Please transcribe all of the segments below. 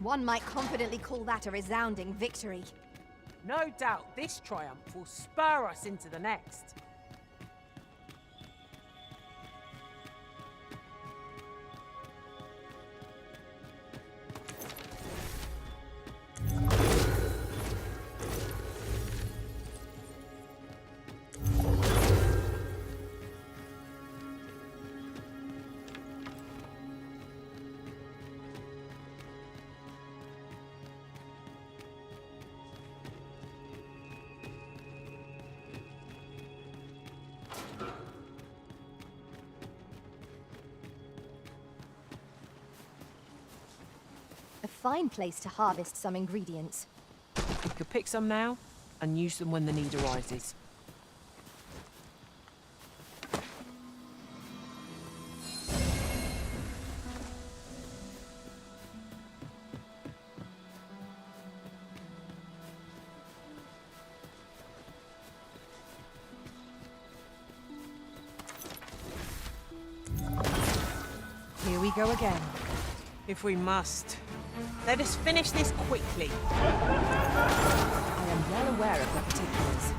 One might confidently call that a resounding victory. No doubt this triumph will spur us into the next. A fine place to harvest some ingredients. We could pick some now and use them when the need arises. Here we go again. If we must. Let us finish this quickly. I am well aware of the particulars.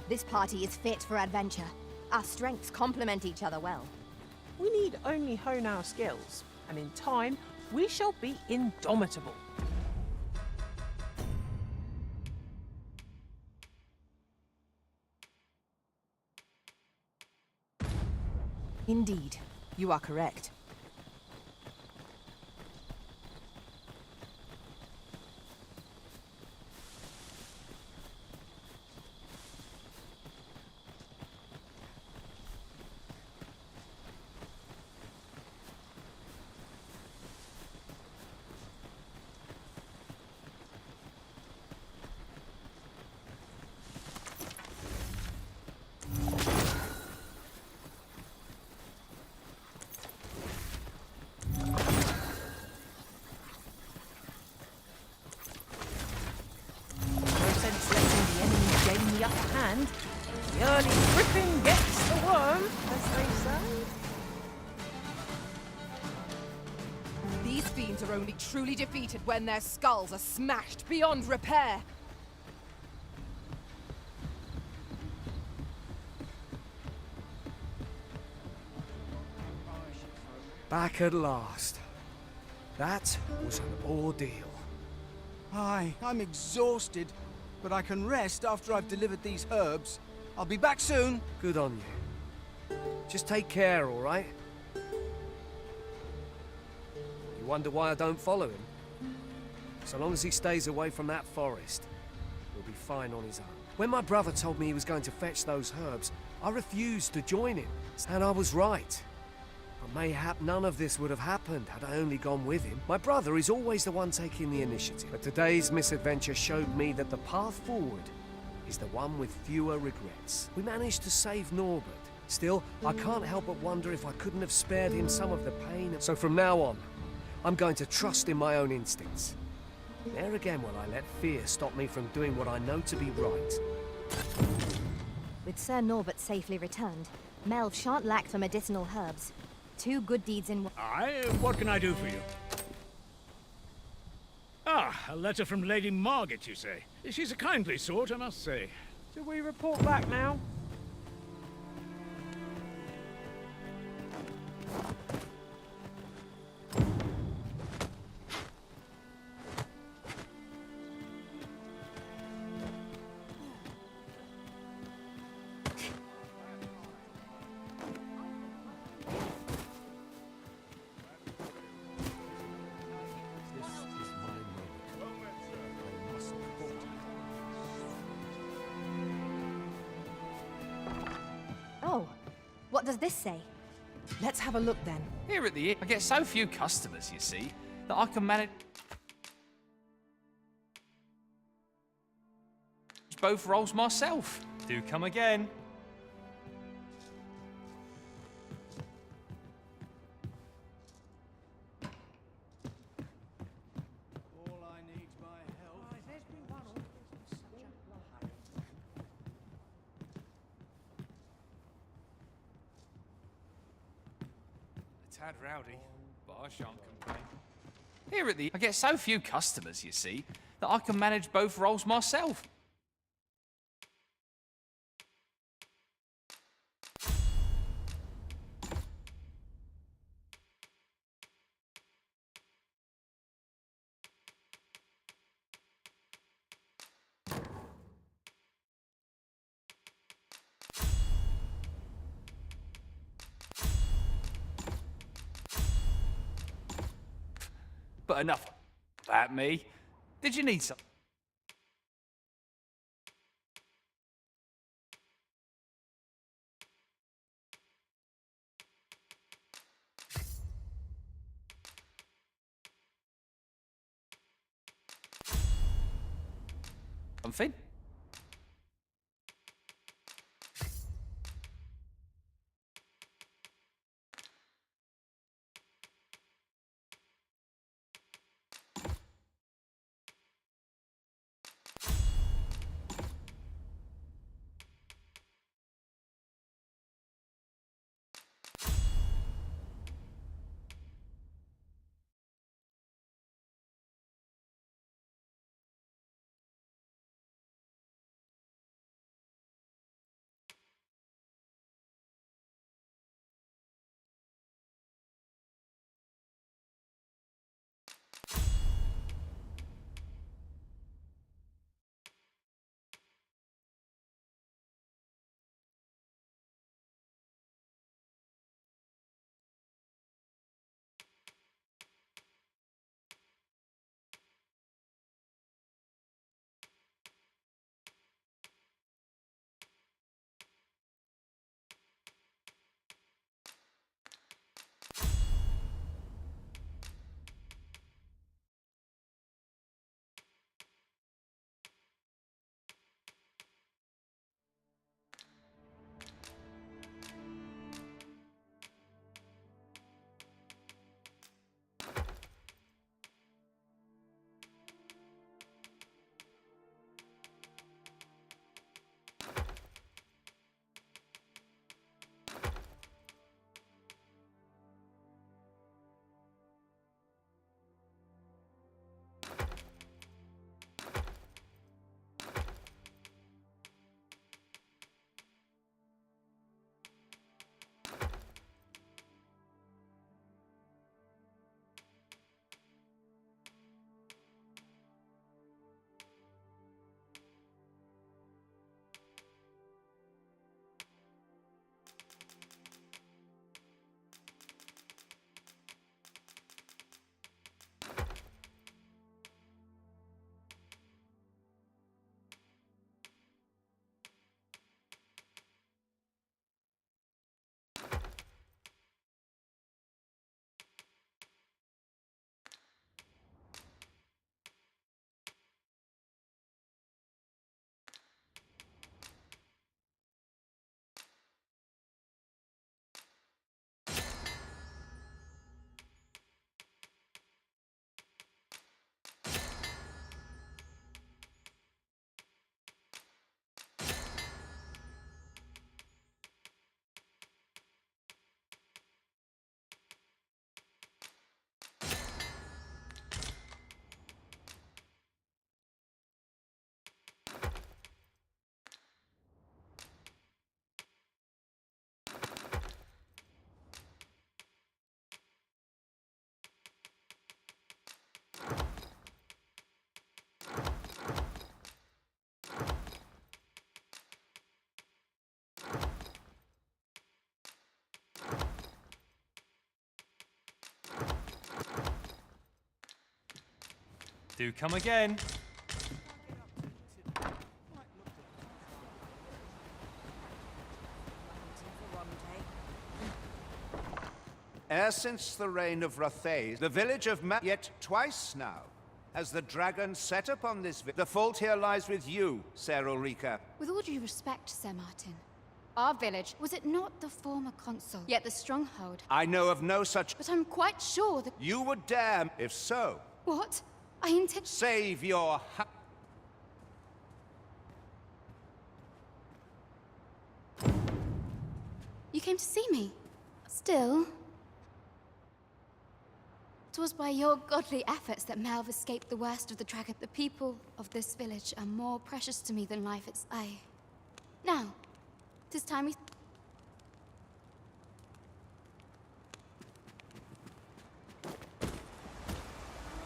This party is fit for adventure. Our strengths complement each other well. We need only hone our skills, and in time, we shall be indomitable. Indeed, you are correct. The upper hand. The early gripping gets the worm, as they say. These fiends are only truly defeated when their skulls are smashed beyond repair. Back at last. That was an ordeal. Aye, I'm exhausted, but I can rest after I've delivered these herbs. I'll be back soon. Good on you. Just take care, all right? You wonder why I don't follow him? So long as he stays away from that forest, he'll be fine on his own. When my brother told me he was going to fetch those herbs, I refused to join him, and I was right. But mayhap none of this would have happened had I only gone with him. My brother is always the one taking the initiative. But today's misadventure showed me that the path forward is the one with fewer regrets. We managed to save Norbert. Still, I can't help but wonder if I couldn't have spared him some of the pain. So from now on, I'm going to trust in my own instincts. There again will I let fear stop me from doing what I know to be right. With Sir Norbert safely returned, Melv shan't lack for medicinal herbs. Two good deeds in one. Aye, what can I do for you? Ah, a letter from Lady Margaret, you say? She's a kindly sort, I must say. Do we report back now? Oh, what does this say? Let's have a look then. Here at the inn, I get so few customers, you see, that I can manage both roles myself. Do come again. All I need's my help. A tad rowdy, but I shan't complain. Here at the I get so few customers, you see, that I can manage both roles myself. But enough about me. Did you need some? Something? Do come again. E'er since the reign of Rothae, the village of yet twice now has the dragon set upon this the fault here lies with you, Ser Ulrika. With all due respect, Sir Martin, our village, was it not the former consul, yet the stronghold? I know of no such... But I'm quite sure that... You would dare, if so. What? I intend... Save your... You came to see me? Still... 'Twas by your godly efforts that Malv escaped the worst of the dragon. The people of this village are more precious to me than life itself. Now, 'tis time we...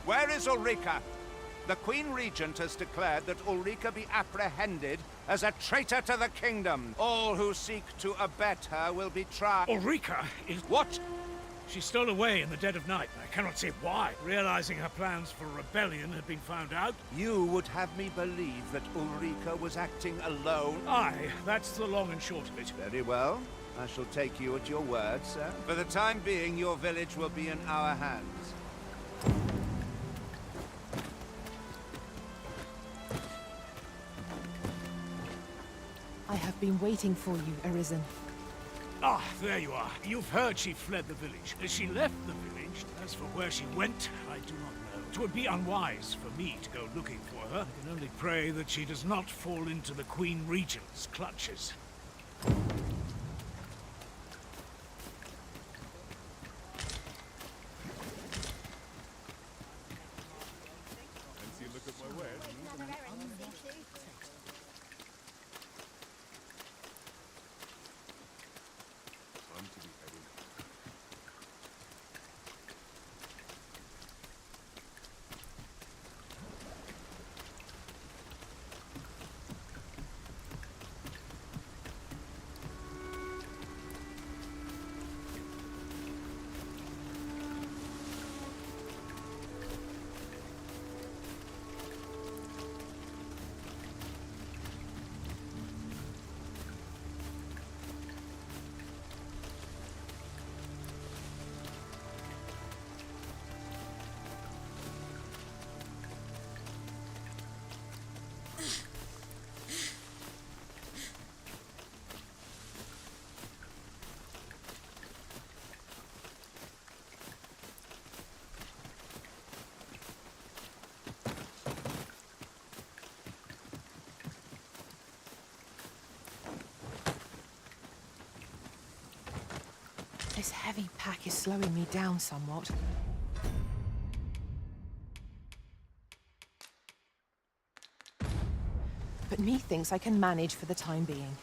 Where is Ulrika? The Queen Regent has declared that Ulrika be apprehended as a traitor to the kingdom. All who seek to abet her will be tried. Ulrika is... What? She stole away in the dead of night. I cannot say why. Realizing her plans for rebellion had been found out. You would have me believe that Ulrika was acting alone? Aye, that's the long and short of it. Very well. I shall take you at your word, sir. For the time being, your village will be in our hands. I have been waiting for you, Arisen. Ah, there you are. You've heard she fled the village. She left the village. As for where she went, I do not know. It would be unwise for me to go looking for her. I can only pray that she does not fall into the Queen Regent's clutches. This heavy pack is slowing me down somewhat. But methinks I can manage for the time being.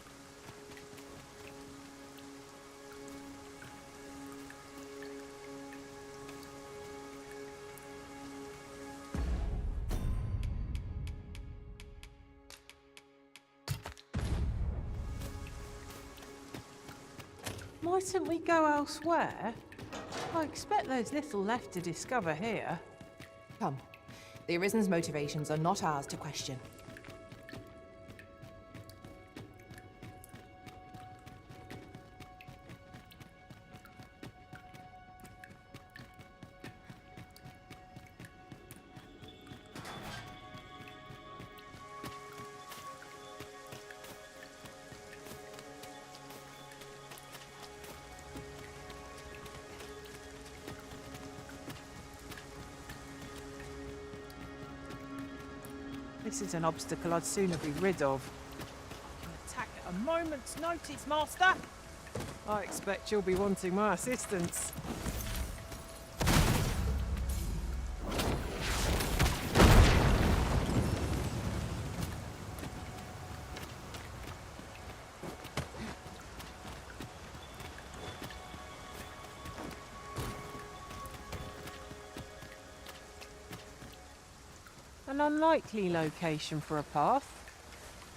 Mightn't we go elsewhere? I expect there's little left to discover here. Come. The Arisen's motivations are not ours to question. This is an obstacle I'd sooner be rid of. I can attack at a moment's notice, Master. I expect you'll be wanting my assistance. An unlikely location for a path.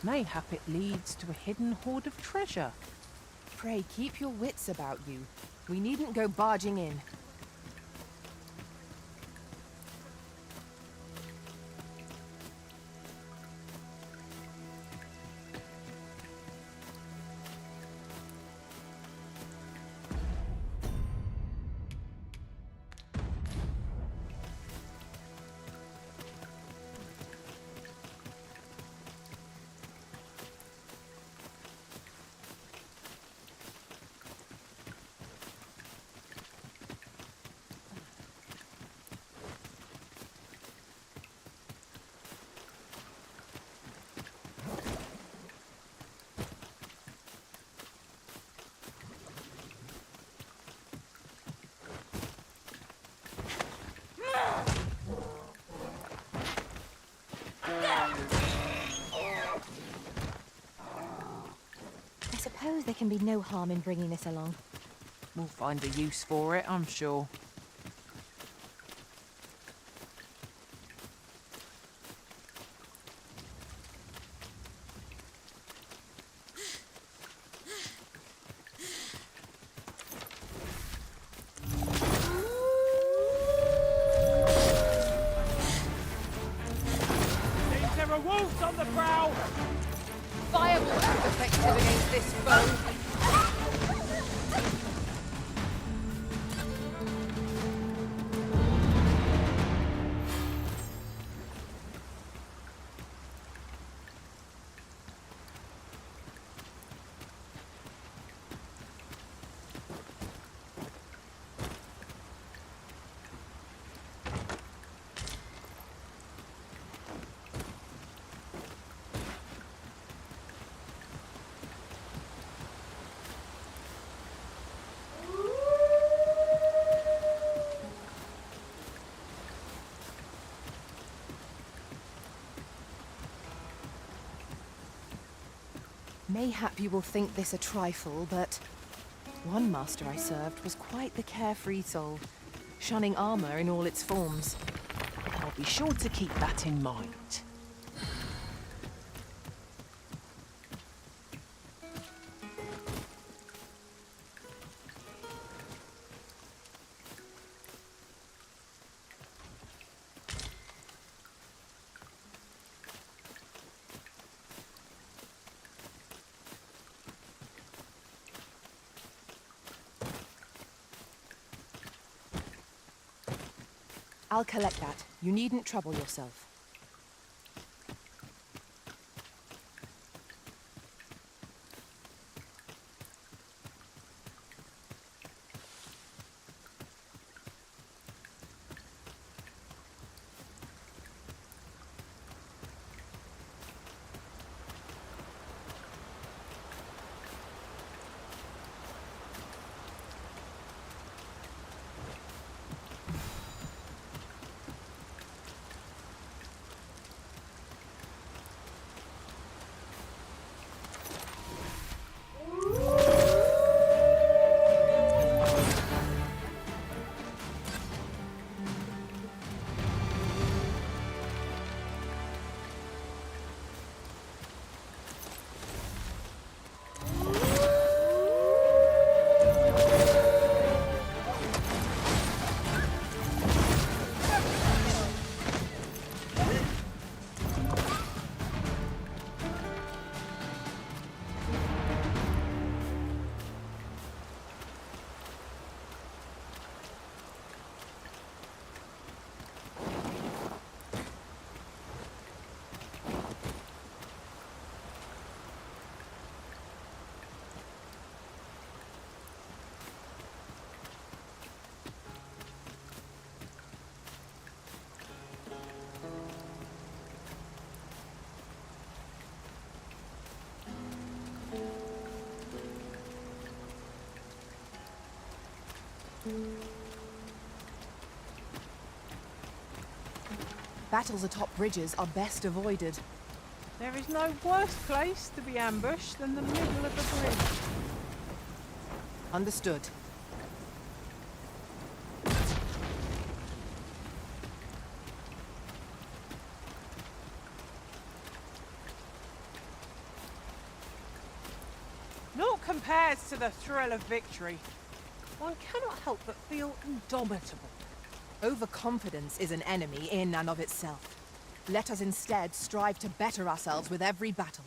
Mayhap it leads to a hidden hoard of treasure. Pray, keep your wits about you. We needn't go barging in. there can be no harm in bringing this along. We'll find a use for it, I'm sure. There are wolves on the prowl! Fire will prove effective against this foe. Mayhap you will think this a trifle, but one master I served was quite the carefree soul, shunning armor in all its forms. I'll be sure to keep that in mind. I'll collect that. You needn't trouble yourself. Battles atop bridges are best avoided. There is no worse place to be ambushed than the middle of a bridge. Understood. Naught compares to the thrill of victory. One cannot help but feel indomitable. Overconfidence is an enemy in and of itself. Let us instead strive to better ourselves with every battle.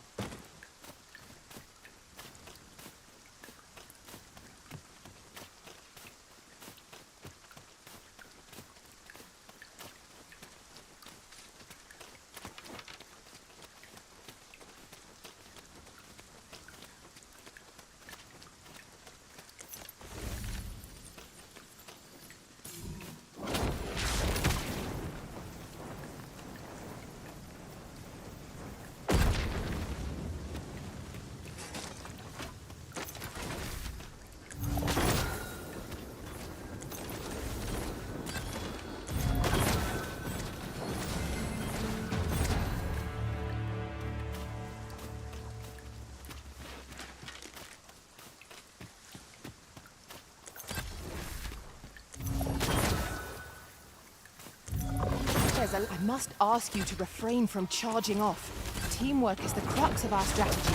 there's a... I must ask you to refrain from charging off. Teamwork is the crux of our strategy.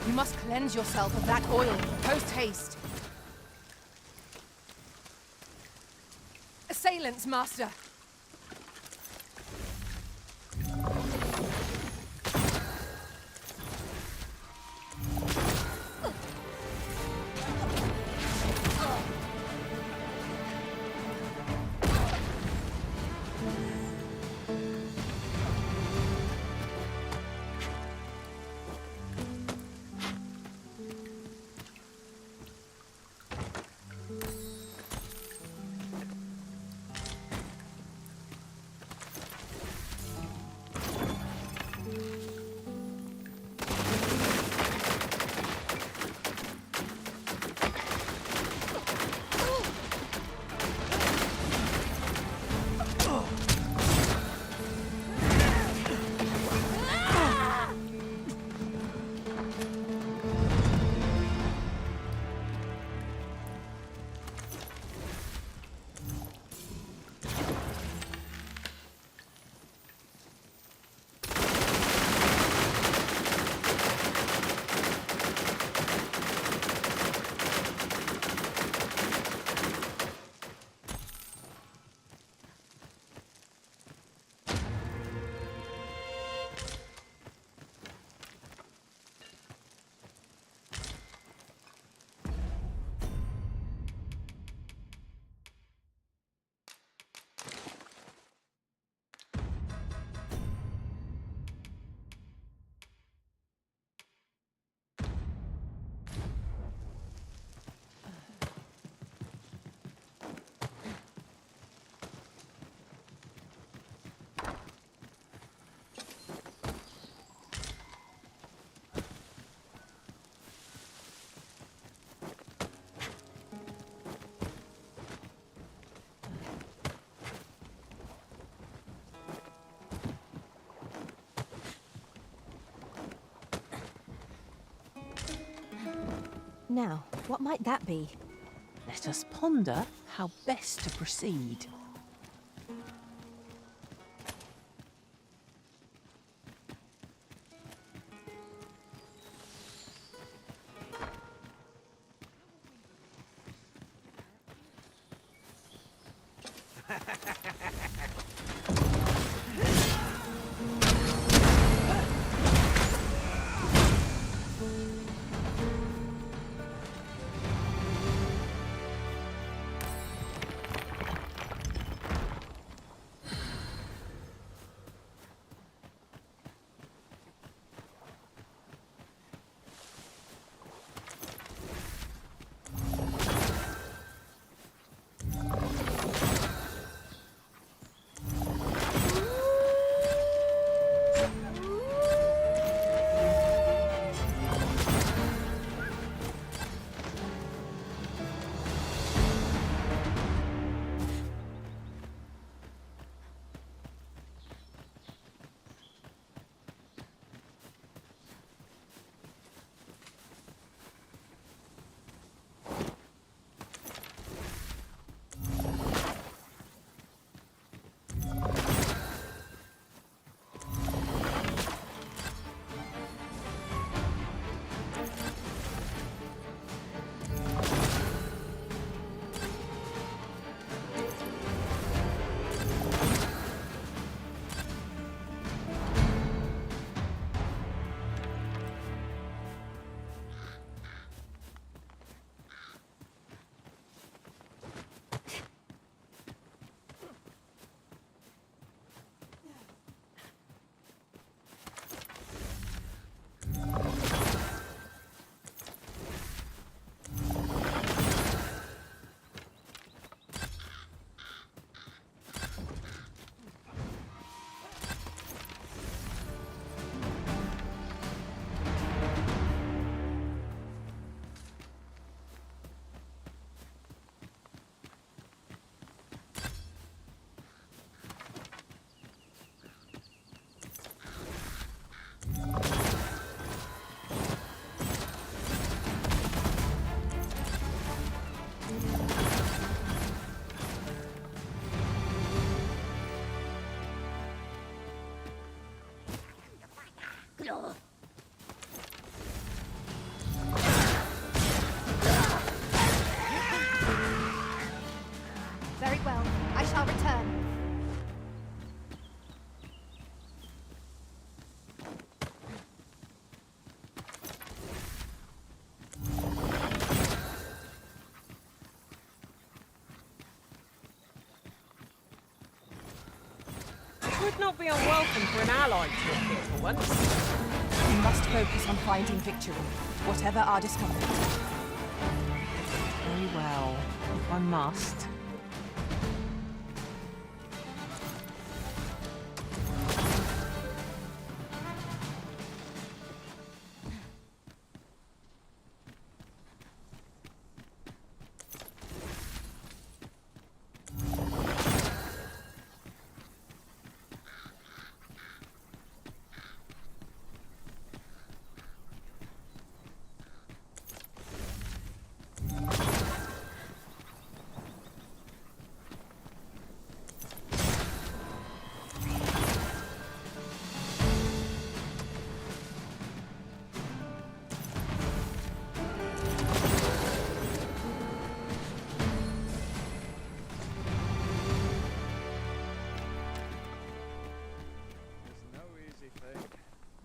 You must cleanse yourself of that oil, post haste. Assailants, Master! Now, what might that be? Let us ponder how best to proceed. Very well. I shall return. Would not be unwelcome for an ally to appear for once. We must focus on finding victory, whatever our discomfort. Very well, if I must.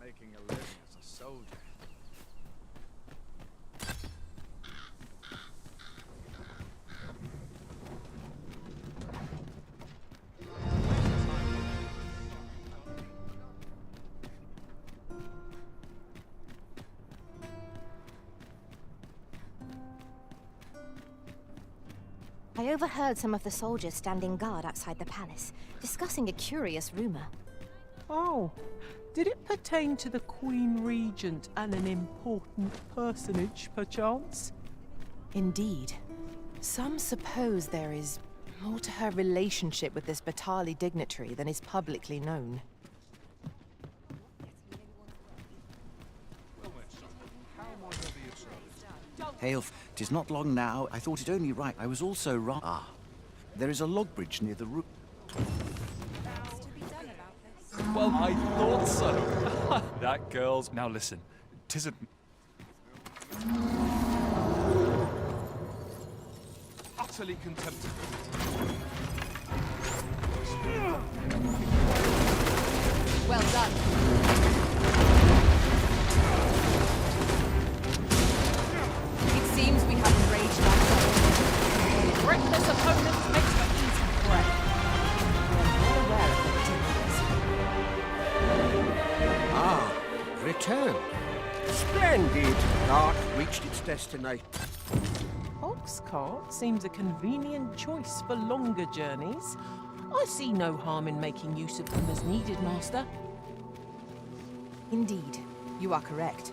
Making a living as a soldier. I overheard some of the soldiers standing guard outside the palace, discussing a curious rumor. Oh, did it pertain to the Queen Regent and an important personage, perchance? Indeed. Some suppose there is more to her relationship with this Batali dignitary than is publicly known. Hail, 'tis not long now. I thought it only right. I was also wrong. Ah, there is a log bridge near the roof. Well, I thought so. That girl's... Now listen, 'tis a... utterly contemptible. Well done. It seems we have enraged ourselves. Reckless opponents makes for easy prey. Well aware of the Ah, return. Splendid! Cart reached its destination. Oxcart seems a convenient choice for longer journeys. I see no harm in making use of them as needed, Master. Indeed, you are correct.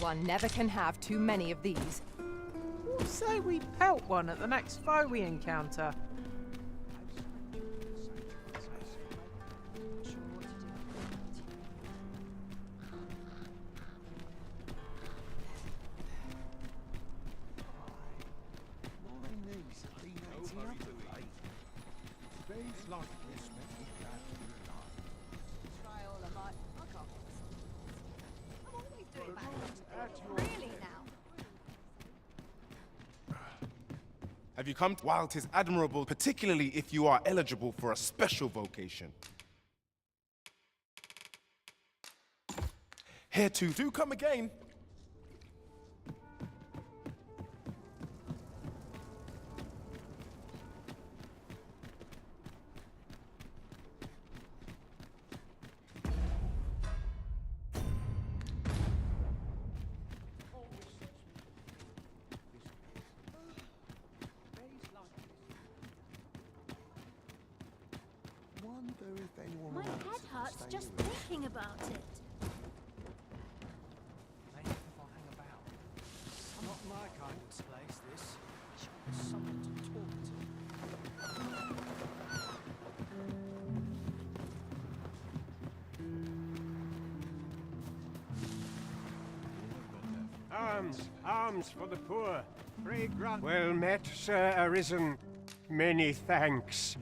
One never can have too many of these. Say we pelt one at the next foe we encounter. Have you come? While 'tis admirable, particularly if you are eligible for a special vocation. Here too, do come again. My head hurts just thinking about it. Not my kind of place, this. Someone to talk to. Arms for the poor. Pray grant. Well met, Sir Arisen. Many thanks.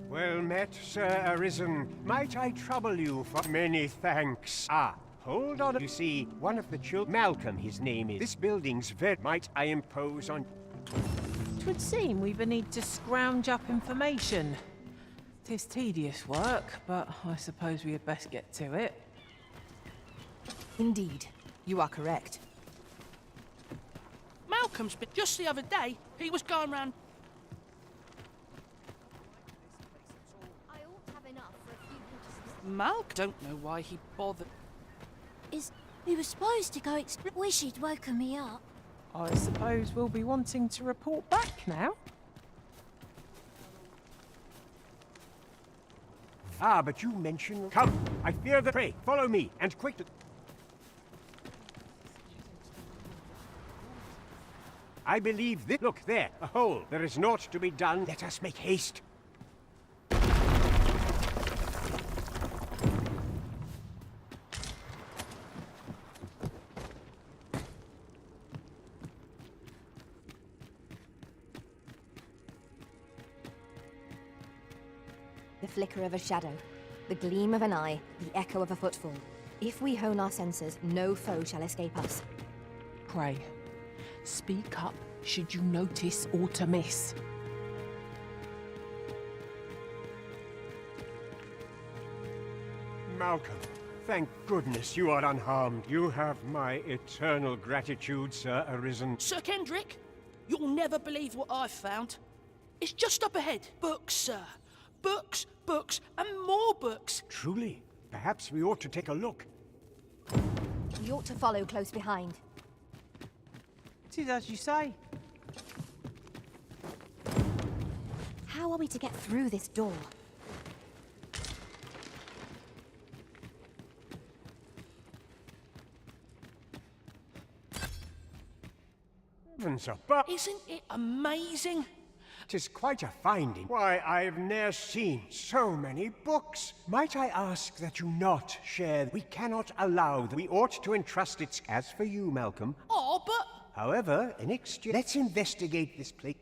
Well met, Sir Arisen. Might I trouble you for many thanks? Ah, hold on. You see, one of the children, Malcolm, his name is. This building's very. Might I impose on? 'Twould seem we need to scrounge up information. 'Tis tedious work, but I suppose we had best get to it. Indeed, you are correct. Malcolm's been just the other day. He was going round. I ought to have enough for a few quarters. Malk don't know why he bothered. We were supposed to go Wish he'd woken me up. I suppose we'll be wanting to report back now. Ah, but you mentioned. Come, I fear the prey. Follow me, and quick. I believe this. Look there, a hole. There is naught to be done. Let us make haste. The flicker of a shadow, the gleam of an eye, the echo of a footfall. If we hone our senses, no foe shall escape us. Pray, speak up should you notice or to miss. Malcolm, thank goodness you are unharmed. You have my eternal gratitude, Sir Arisen. Sir Kendrick, you'll never believe what I've found. It's just up ahead. Books, sir. Books, books, and more books. Truly? Perhaps we ought to take a look. We ought to follow close behind. It is as you say. How are we to get through this door? Heavens above! Isn't it amazing? 'Tis quite a finding. Why, I've ne'er seen so many books. Might I ask that you not share? We cannot allow that. We ought to entrust it. As for you, Malcolm. Oh, but... However, in exchange, let's investigate this place.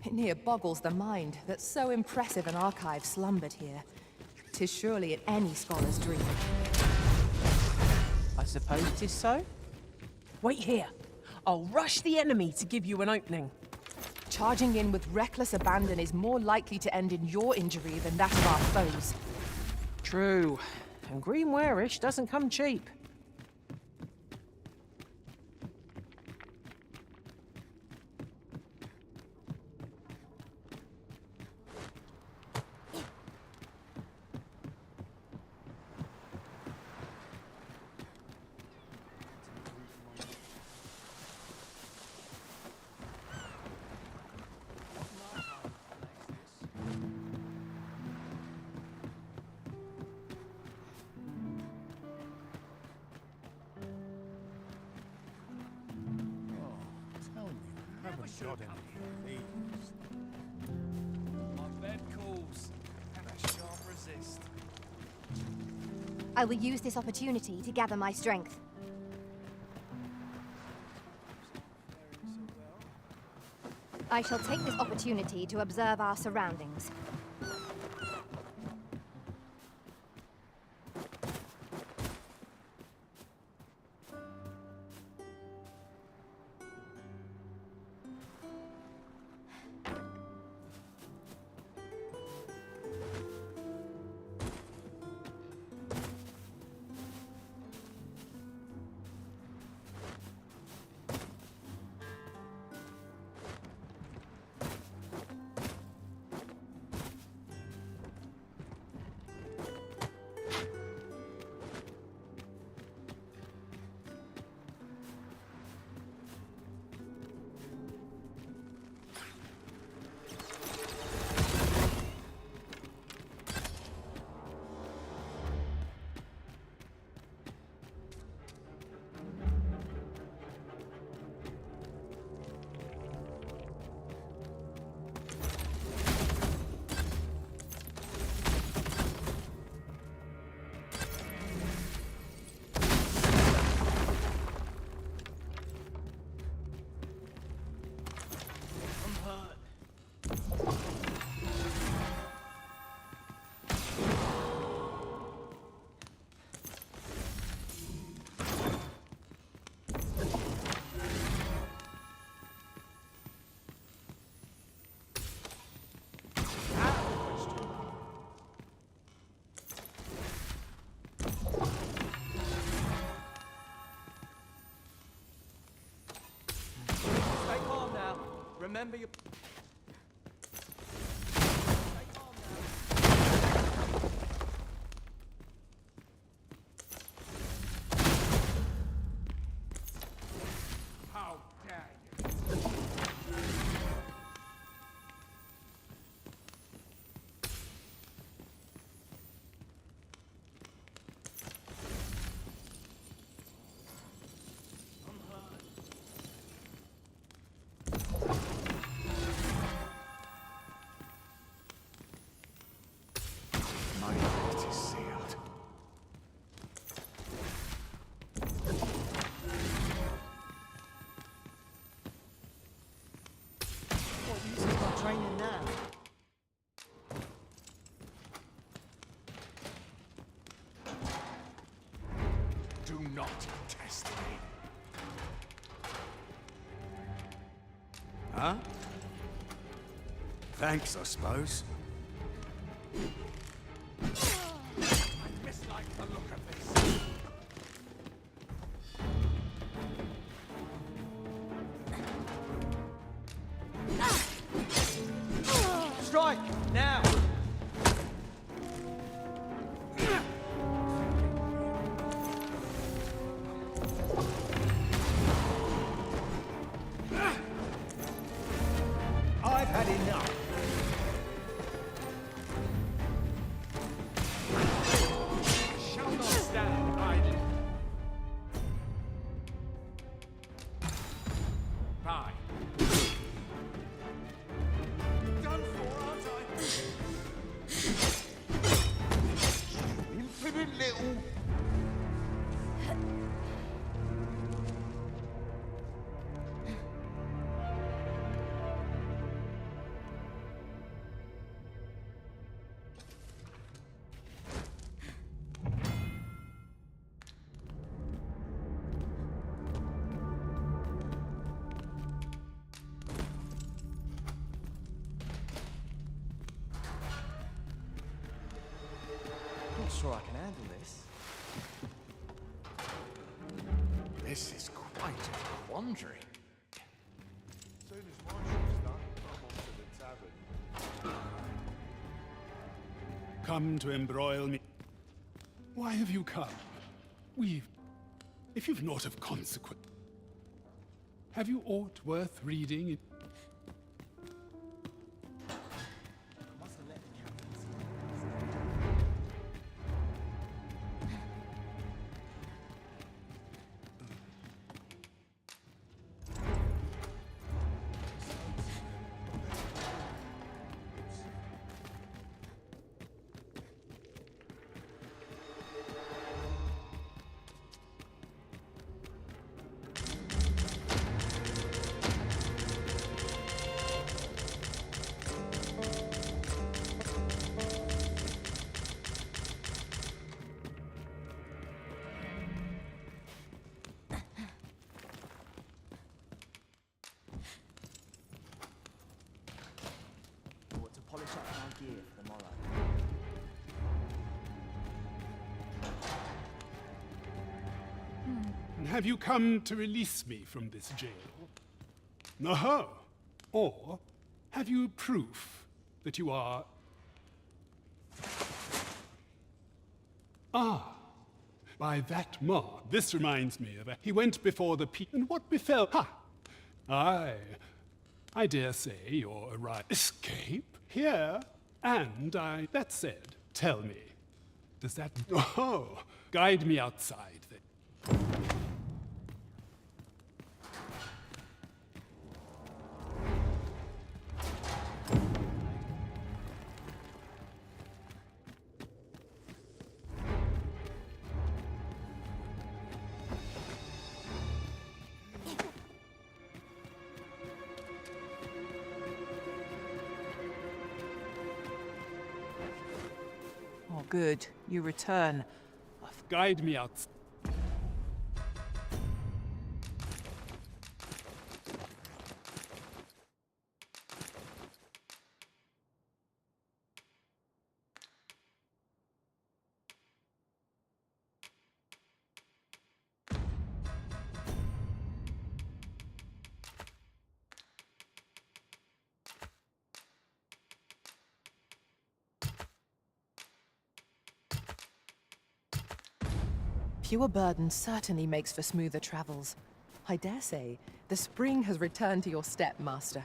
It near boggles the mind that so impressive an archive slumbered here. 'Tis surely in any scholar's dream. I suppose 'tis so. Wait here. I'll rush the enemy to give you an opening. Charging in with reckless abandon is more likely to end in your injury than that of our foes. True. And green wearish doesn't come cheap. My bed calls. Can I sharp resist? I will use this opportunity to gather my strength. I shall take this opportunity to observe our surroundings. remember your... How dare you? My fate is sealed. What use is my training now? Do not test me. Huh? Thanks, I suppose. I mislike the look of this. Strike! Now! I've had enough. Shall not stand idly. Bye. Done for, aren't I? Impudent little... Not sure I can handle this. This is quite a quandary. Soon as my ship's done, I'm off to the tavern. Come to embroil me. Why have you come? If you've naught of consequence. Have you aught worth reading? Ought to polish up my gear for the morrow. And have you come to release me from this jail? No. Or have you proof that you are... Ah, by that mark. This reminds me of a... He went before the people, and what befell? Ha! I dare say you're escape here, and that said, tell me, does that... Oh, guide me outside then. Oh, good. You return. Guide me out. Fewer burdens certainly makes for smoother travels. I dare say, the spring has returned to your step, Master.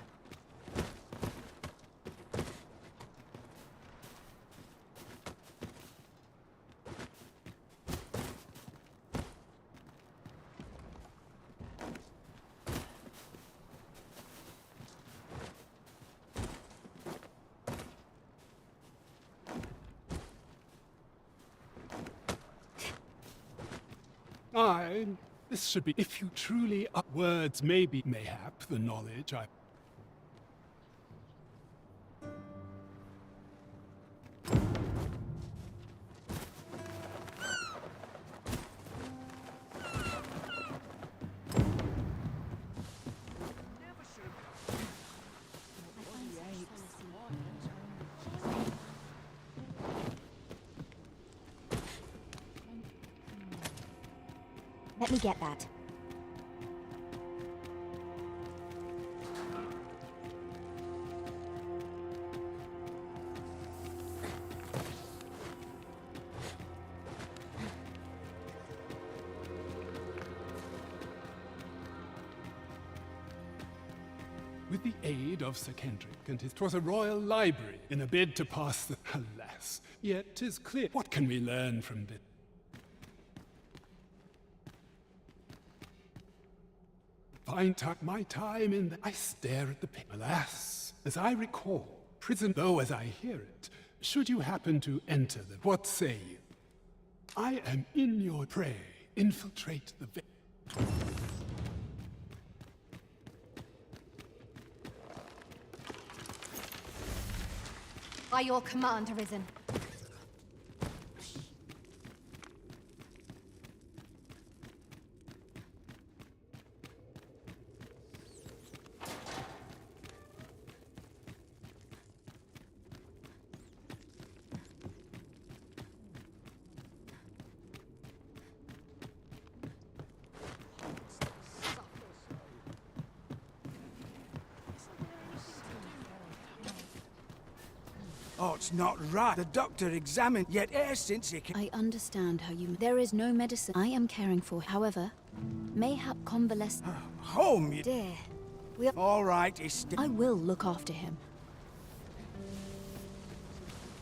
Aye, this should be. If you truly are. Words may be, mayhap, the knowledge I. Let me get that. With the aid of Sir Kendrick and his 'twas a royal library in a bid to pass the. Alas, yet 'tis clear. What can we learn from this? My time in the. I stare at the paper. Alas, as I recall, prison, though as I hear it, should you happen to enter the. What say you? I am in your prey. Infiltrate the. By your command, Arisen. Oh, it's not right. The doctor examined, yet e'er since he can. I understand how you. There is no medicine I am caring for. However, mayhap convalescent. Home, you. Dear, we are. All right, I will look after him.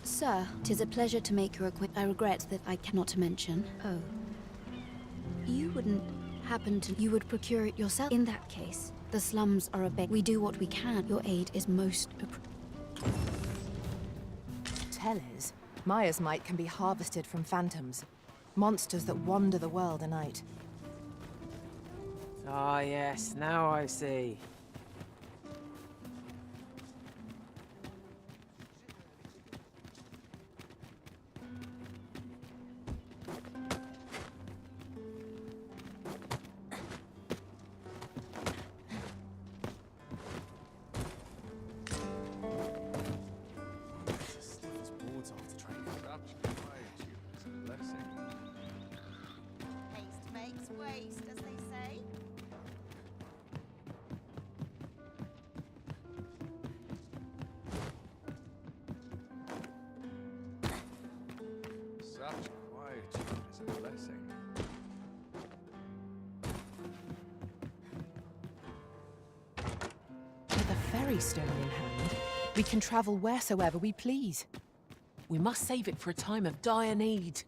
Sir, 'tis a pleasure to make your acquaintance. I regret that I cannot mention. Oh. You wouldn't happen to. You would procure it yourself? In that case, the slums are a beg. We do what we can. Your aid is most Tellers, Maya's might can be harvested from phantoms, monsters that wander the world a night. Ah, yes, now I see. Such quietude is a blessing. With a ferry stone in hand, we can travel wheresoever we please. We must save it for a time of dire need.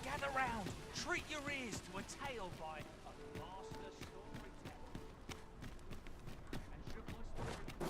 Gather round! Treat your ears to a tale by a master storyteller. And should my story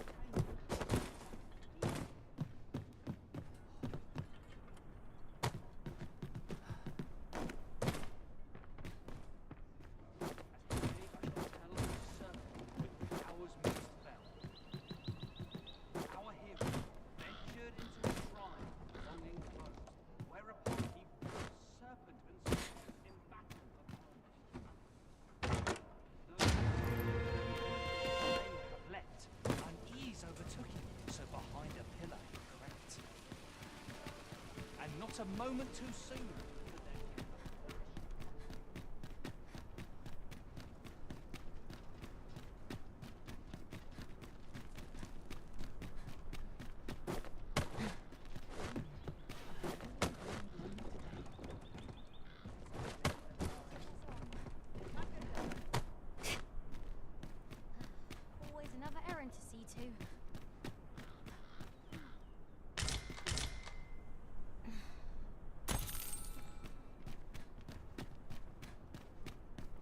a moment too soon.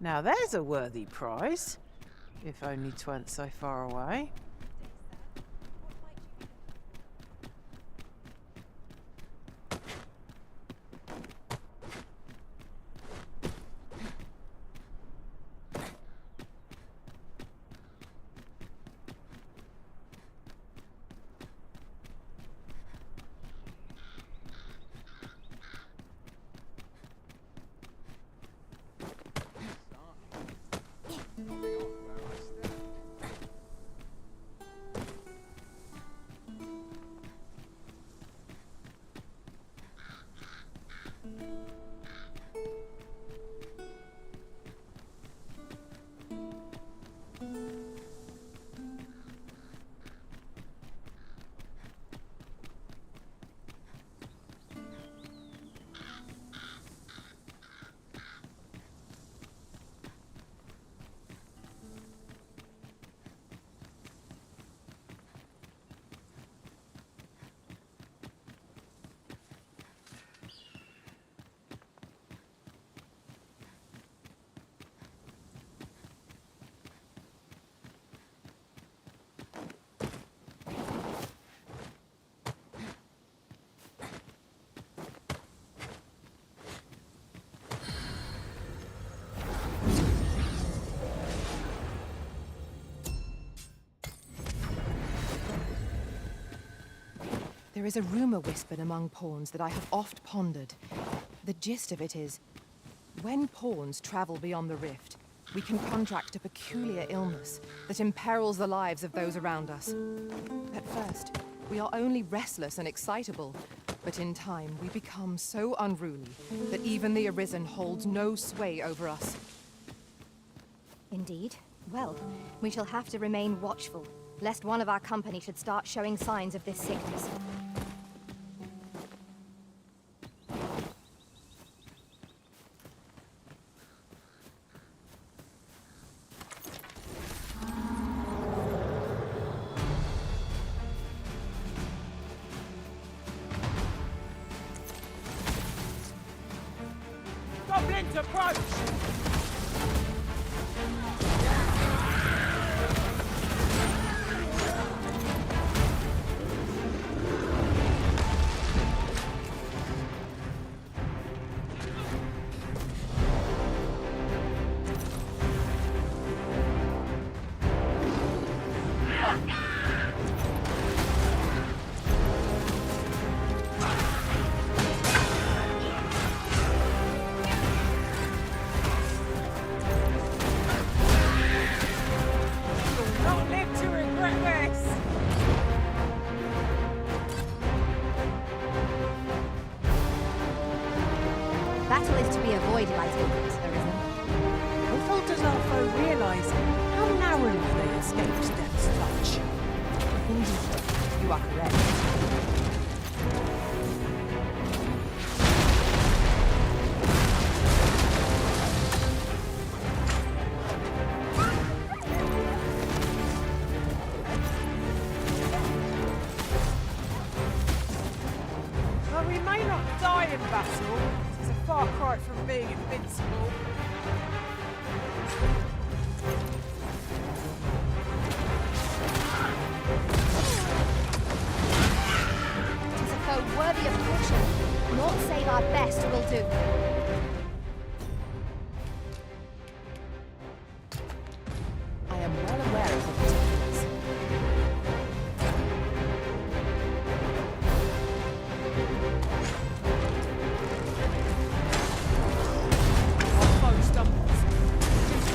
Now there's a worthy prize, if only 'tweren't so far away. There is a rumour whispered among pawns that I have oft pondered. The gist of it is, when pawns travel beyond the rift, we can contract a peculiar illness that imperils the lives of those around us. At first, we are only restless and excitable, but in time we become so unruly that even the Arisen holds no sway over us. Indeed. Well, we shall have to remain watchful, lest one of our company should start showing signs of this sickness. Goblins approach! Battle is to be avoided, I take it, Arisen. Little does our foe realise how narrowly they escaped death's touch. Indeed, you are correct. Though we may not die in battle, it's a far cry from being invincible. It is a foe worthy of caution. Naught save our best will do. I am well aware of the particulars.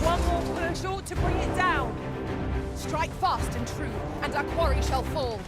One more push ought to bring it down. Strike fast and true, and our quarry shall fall.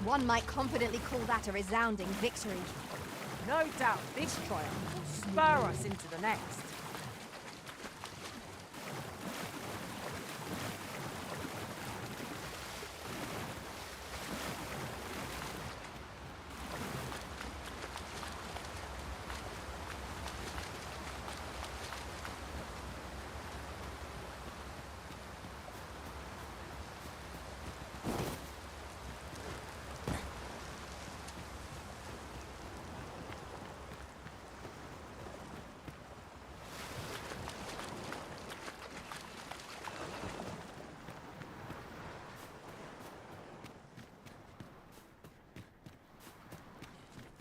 One might confidently call that a resounding victory. No doubt this triumph will spur us into the next.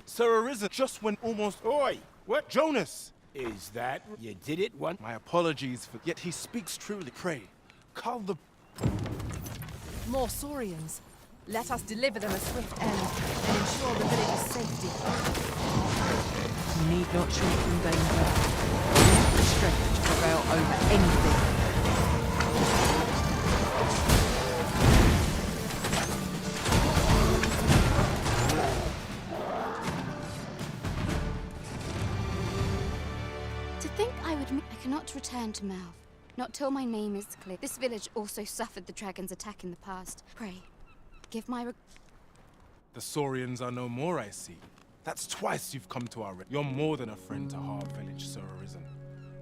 Sir Arisen, just when almost... Oi! What? Jonas! Is that you did it once? My apologies for... Yet he speaks truly. Pray, call the... More Saurians. Let us deliver them a swift end and ensure the village's safety. You need not shrink from danger. You have the strength to prevail over anything. To think I cannot return to Malv. Not till my name is clear. This village also suffered the dragon's attack in the past. Pray, give my The Saurians are no more, I see. That's twice you've come to our... You're more than a friend to our village, Sir Arisen.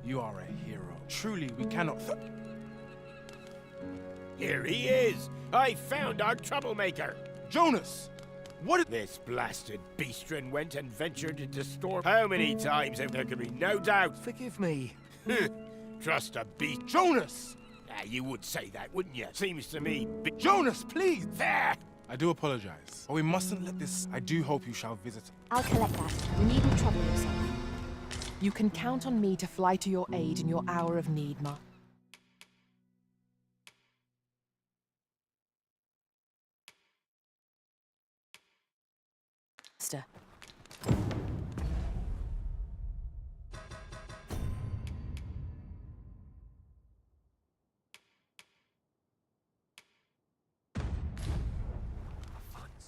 You are a hero. Truly, we cannot... Here he is! I found our troublemaker! Jonas! What... This blasted beastren went and ventured into storm. How many times have there can be no doubt? Forgive me. Trust a beast. Jonas! Ah, you would say that, wouldn't you? Seems to me... Jonas, please! There! I do apologize. But we mustn't let this... I do hope you shall visit. I'll collect that. You needn't trouble yourself. You can count on me to fly to your aid in your hour of need, Master.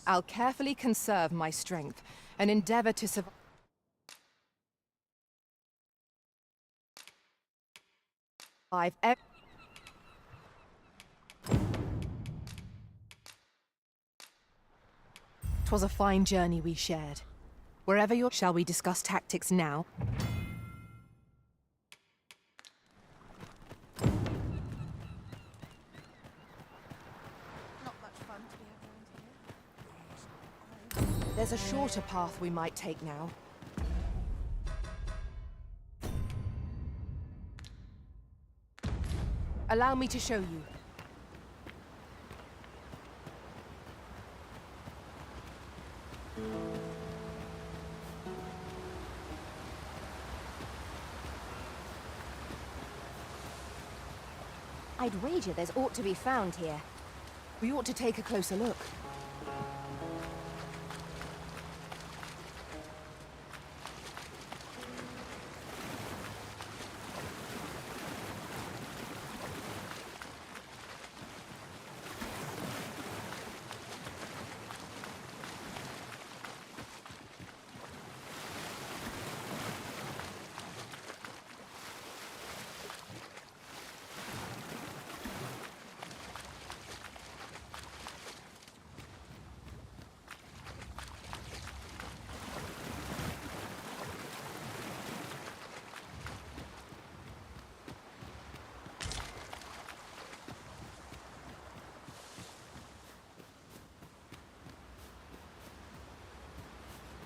I'll carefully conserve my strength and endeavor to survive. Twas a fine journey we shared. Wherever you're... Shall we discuss tactics now? There's a shorter path we might take now. Allow me to show you. I'd wager there's ought to be found here. We ought to take a closer look.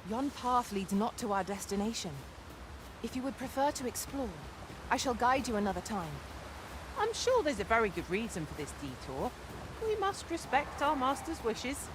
Yon path leads not to our destination. If you would prefer to explore, I shall guide you another time. I'm sure there's a very good reason for this detour. We must respect our master's wishes.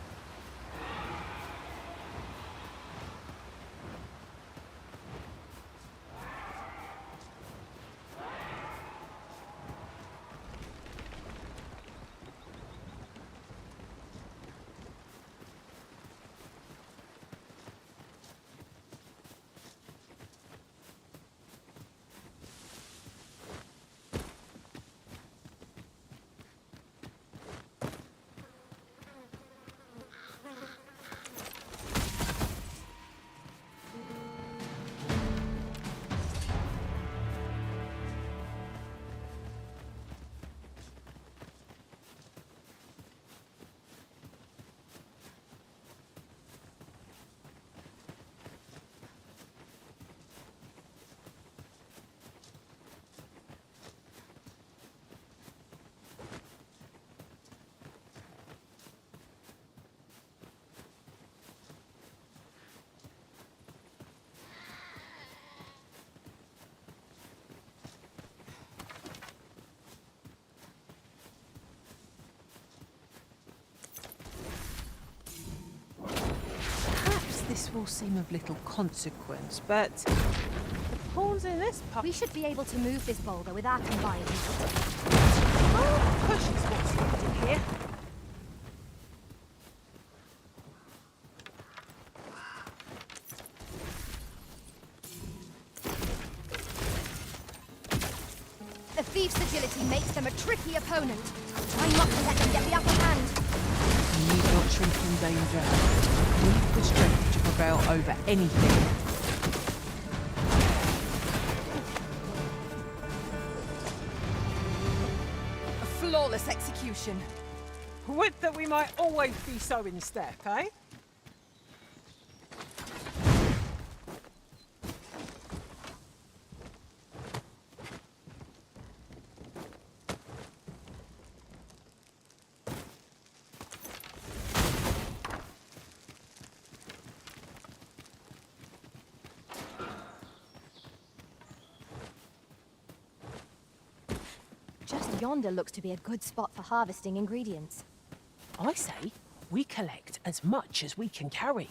This will seem of little consequence, but the pawns in this part... We should be able to move this boulder with our combined. Oh, push is what's needed here. The thief's agility makes them a tricky opponent. Try not to let them get the upper hand. You need not shrink from danger. Need the strength to prevail over anything. A flawless execution. Would that we might always be so in step, eh? Just yonder looks to be a good spot for harvesting ingredients. I say we collect as much as we can carry.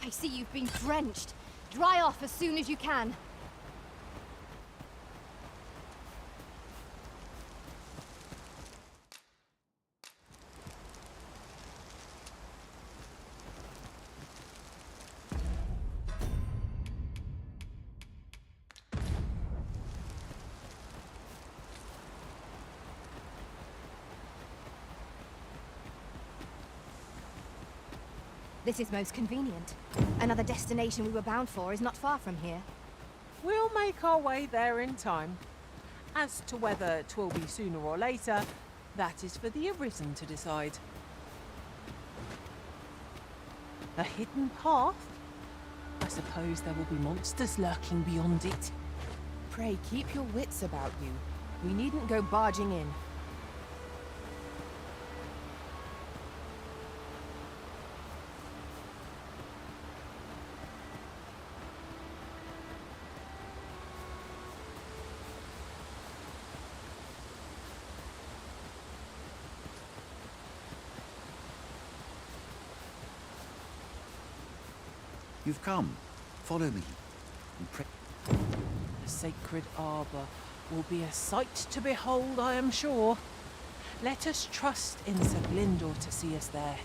I see you've been drenched. Dry off as soon as you can. This is most convenient. Another destination we were bound for is not far from here. We'll make our way there in time. As to whether 'twill be sooner or later, that is for the Arisen to decide. A hidden path? I suppose there will be monsters lurking beyond it. Pray keep your wits about you. We needn't go barging in. You've come. Follow me. And pray. The sacred arbour will be a sight to behold, I am sure. Let us trust in Sir Glyndor to see us there.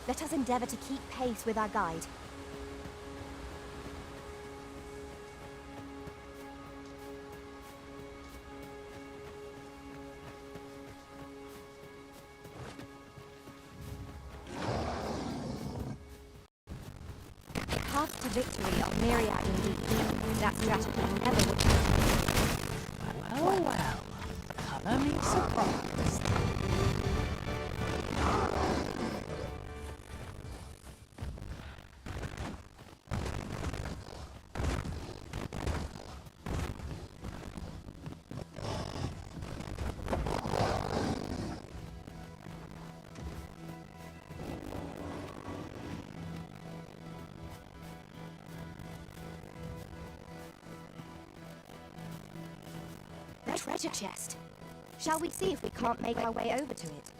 Let us endeavour to keep pace with our guide. path to victory of myriad indeed. That strategy never would. Well. Colour me surprised. The treasure chest. Shall we see if we can't make our way over to it?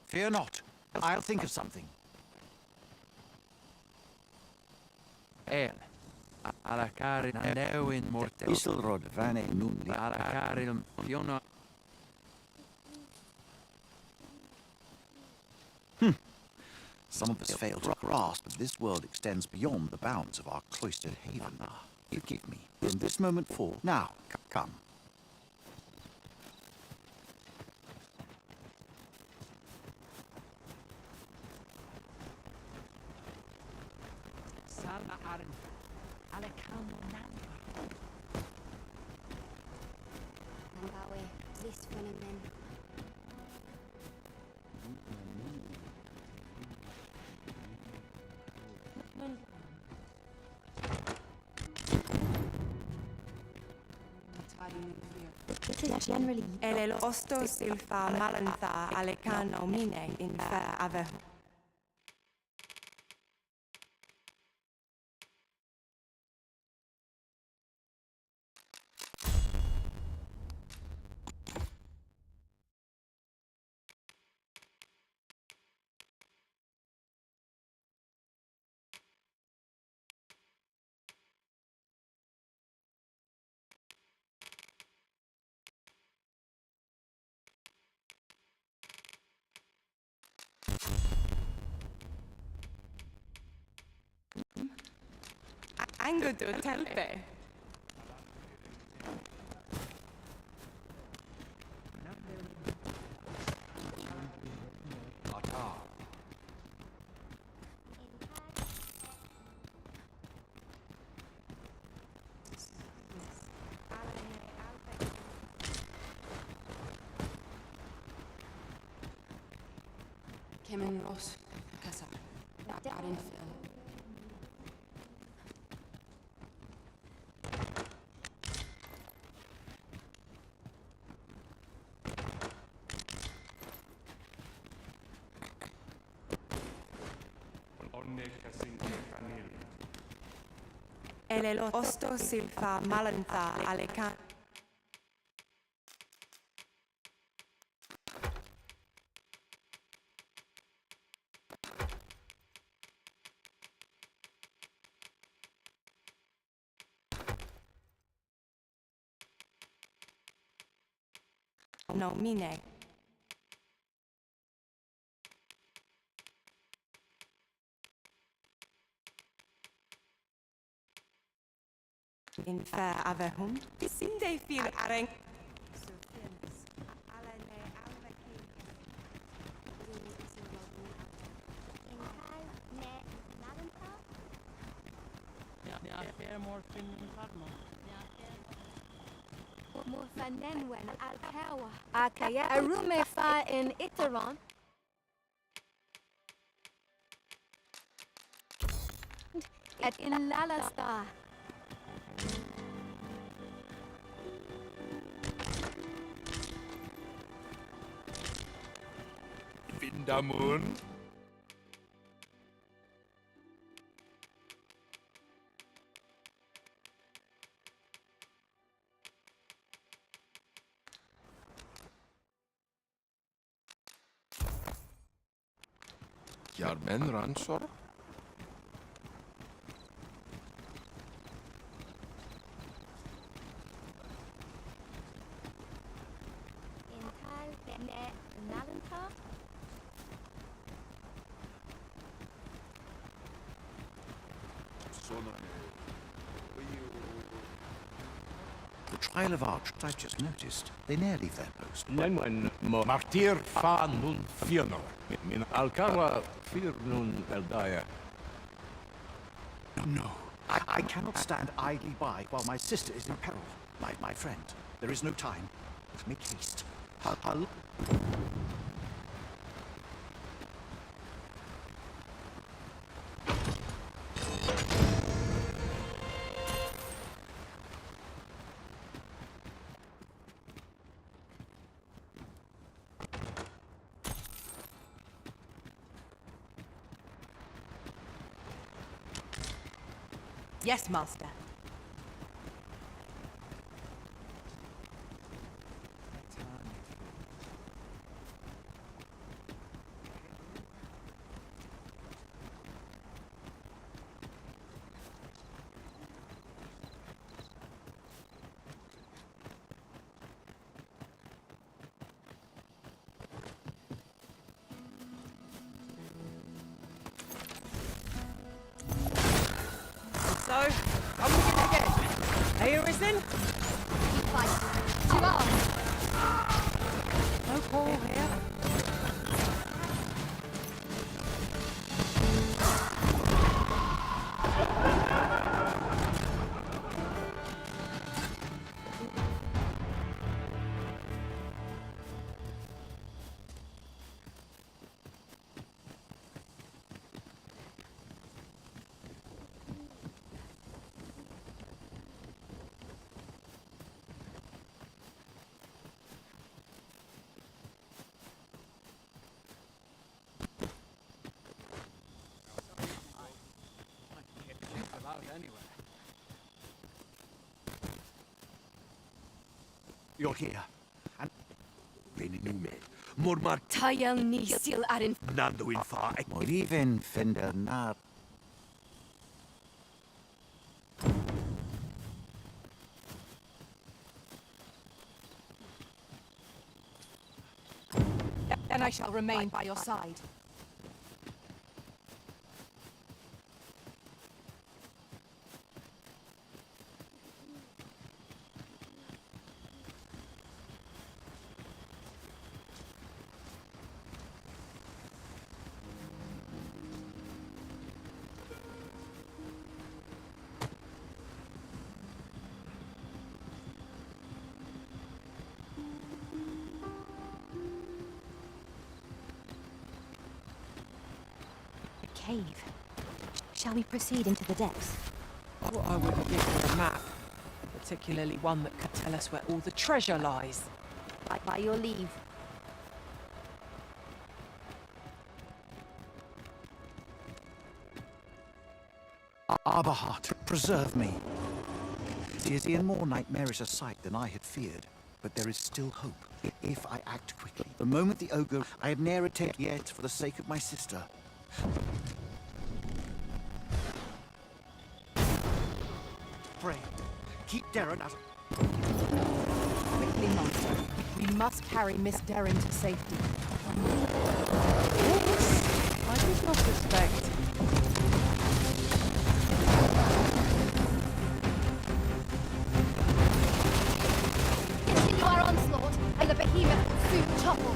Fear not. I'll think of something. El. Alla carin neuen mortel. Isilrod vane nundi. Alla carin fiona. Some of us fail to grasp that this world extends beyond the bounds of our cloistered haven. Forgive me. From this moment forth. Now, come. It is generally... El osto silfa malantha alecano mine in fair ave. Ango to telpe. Kemen Ross, Casa, Arenfil. El osto silfa malantha alecan. no mine. In fair avehum, sinde fil areng. Morfanenwen alkawa. Akaya arume fa in iteron. Et in lalasta. Vindamun. Yarben Ransor? Intal bene nalanta. The trial of archers I've just noticed. They near leave their post. Nenwen martir fa nun fionor. Min alcarwa fir nun eldaya. No. I cannot stand idly by while my sister is in peril. My friend, there is no time. Make haste. I'll... Yes, master. So, I'm looking again. Are you risen? Keep fighting. To arms. No Paul here. You're here. And... Beninume. Mormar... Tayel ni sil arin. Nando in fa... Moriven fender na... Then I shall remain by your side. Cave. Shall we proceed into the depths? What I wouldn't give for a map, particularly one that could tell us where all the treasure lies. By your leave. Arbahat, preserve me. It is in more nightmarish a sight than I had feared, but there is still hope, if I act quickly. The moment the ogre I have ne'er attained yet for the sake of my sister. Pray, keep Darren out. Quickly, master. We We must carry Miss Derrin to safety. I did not suspect. Continue our onslaught, and the behemoth will soon topple.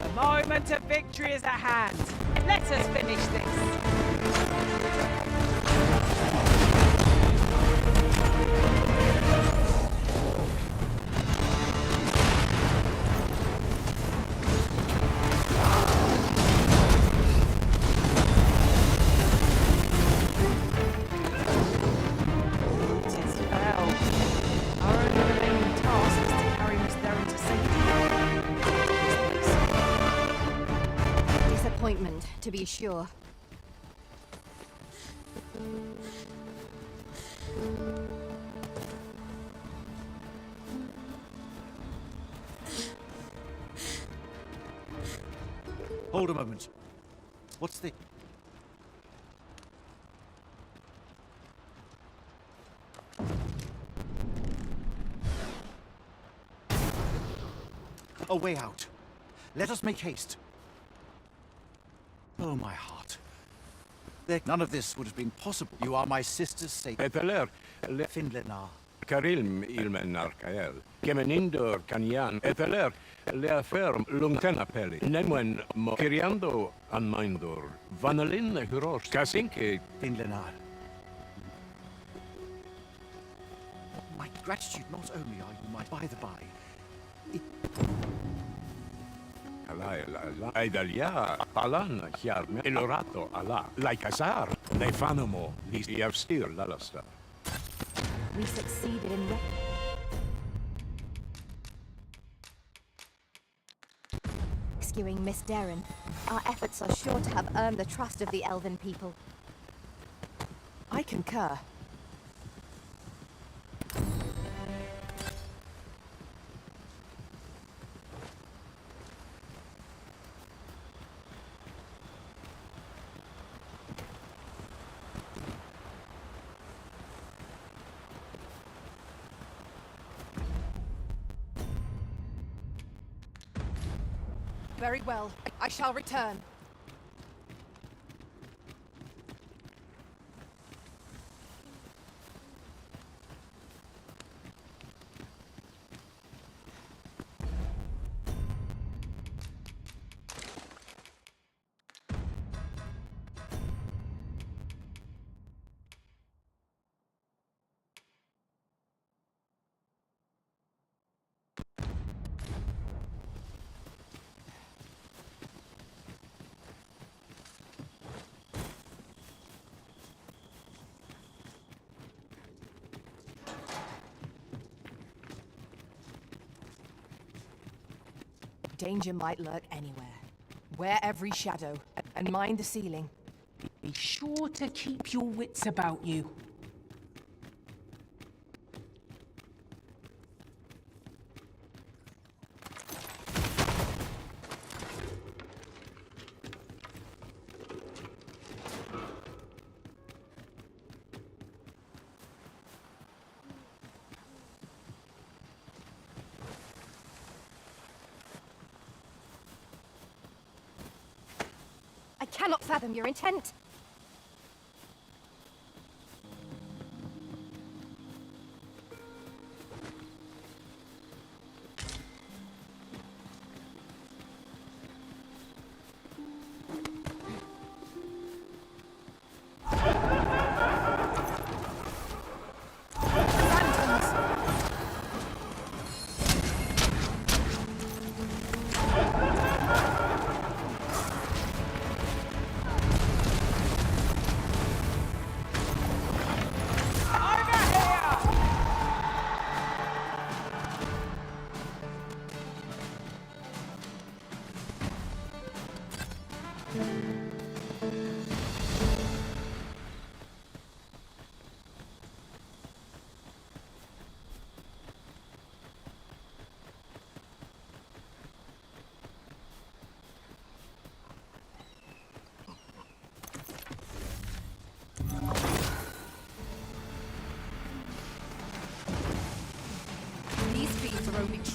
The moment of victory is at hand. Let us finish this. To be sure. Hold a moment. What's the... A way out. Let us make haste. Oh, my heart. None of this would have been possible. You are my sister's sake. Eteler, Finlenar. Karilm ilmen arkael. Kemenindur kanyan. Eteler, leaferm lungtenapeli. Nemwen mo kiriando anmindur. Vanalin huros. Kasinke. Finlenar. My gratitude, not only are you my by-the-by, Aidalia, Palan, Hiarme, Elorato, Allah, like Azar, Nefanamo, Yavstir, Lalasta. We succeeded in rescuing Miss Derrin. Our efforts are sure to have earned the trust of the elven people. I concur. Very well. I shall return. Danger might lurk anywhere. Wear every shadow, and mind the ceiling. Be sure to keep your wits about you. I cannot fathom your intent.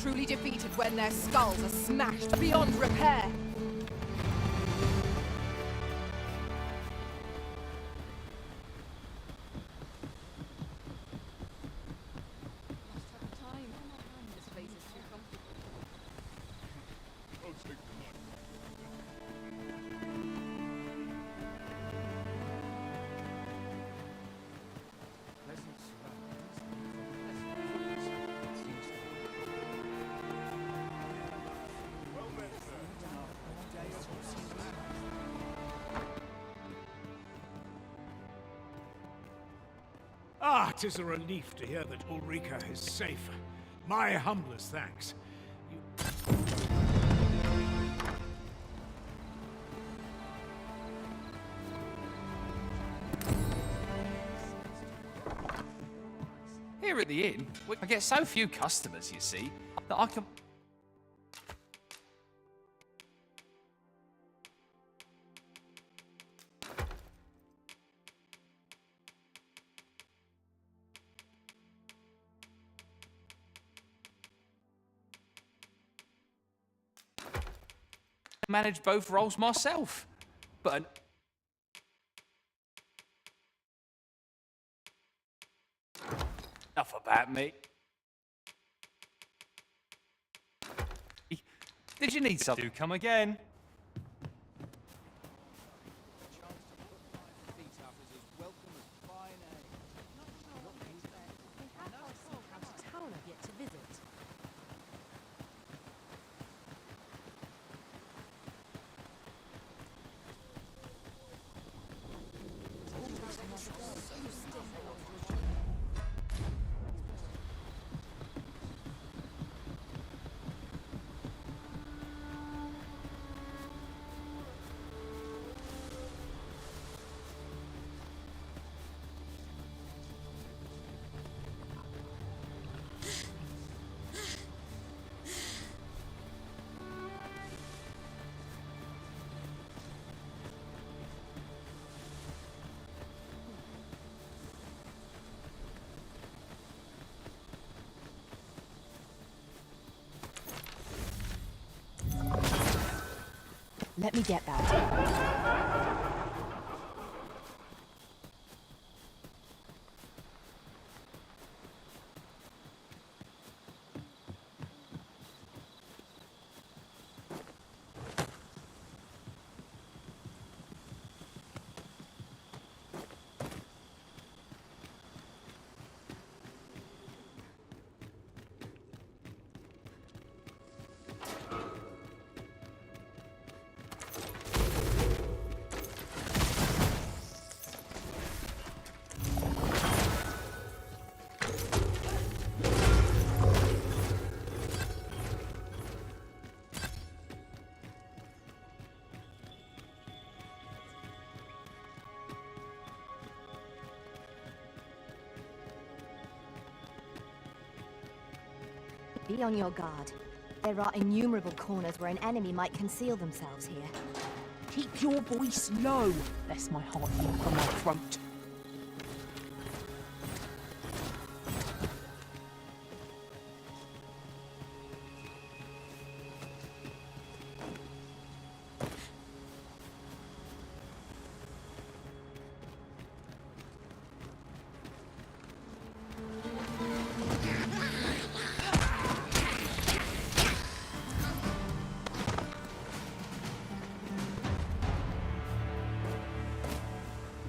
truly defeated when their skulls are smashed beyond repair. Ah, 'tis a relief to hear that Ulrika is safe. My humblest thanks. Here at the inn, I get so few customers, you see, that I can... manage both roles myself. But enough about me. Did you need something? Do come again. Let me get that. Be on your guard. There are innumerable corners where an enemy might conceal themselves here. Keep your voice low, lest my heart leap from my throat.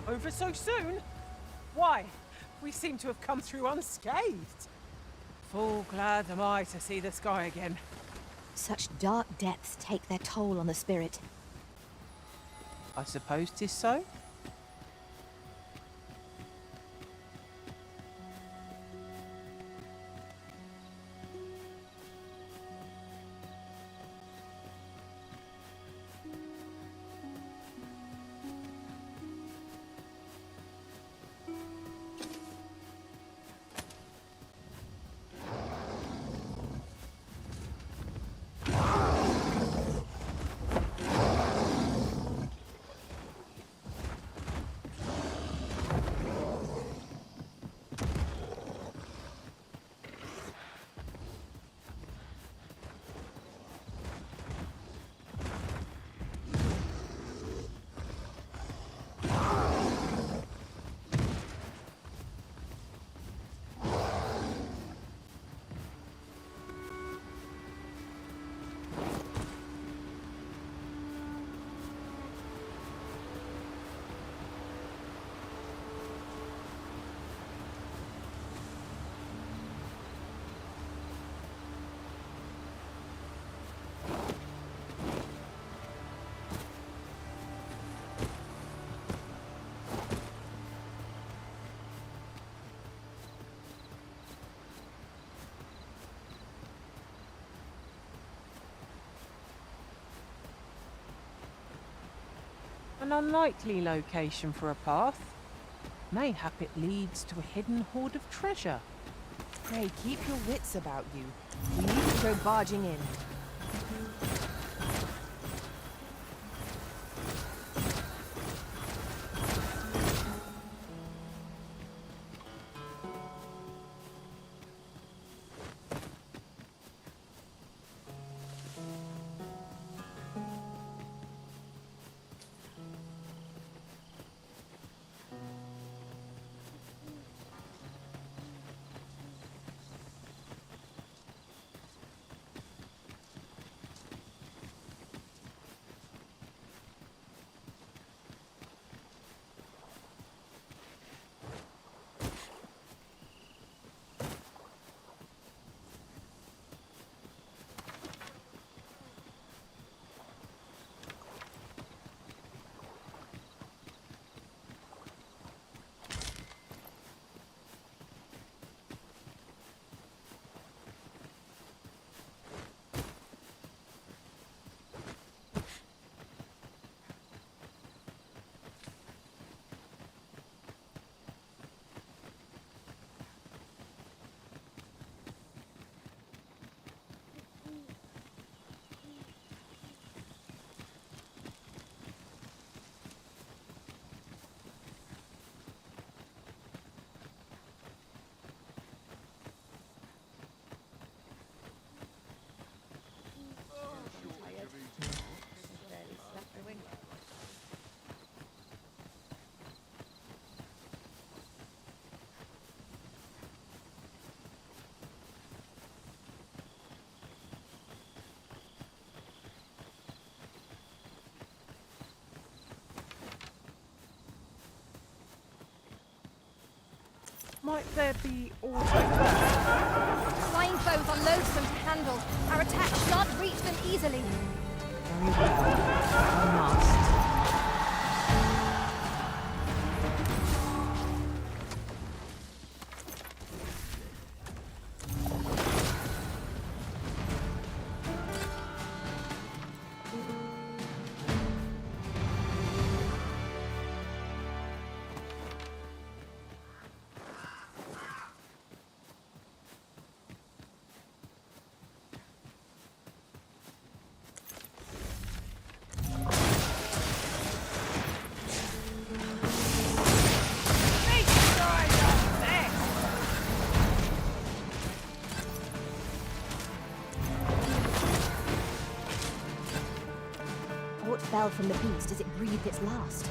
Over so soon? Why? We seem to have come through unscathed. Full glad am I to see the sky again. Such dark depths take their toll on the spirit. I suppose 'tis so. An unlikely location for a path. Mayhap it leads to a hidden hoard of treasure. Pray, keep your wits about you. We needn't go barging in. Might there be auto? Flying foes are loathsome to handle. Our attack shan't reach them easily. Very well. I must. What fell from the beast as it breathed its last?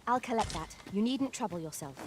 I'll collect that. You needn't trouble yourself.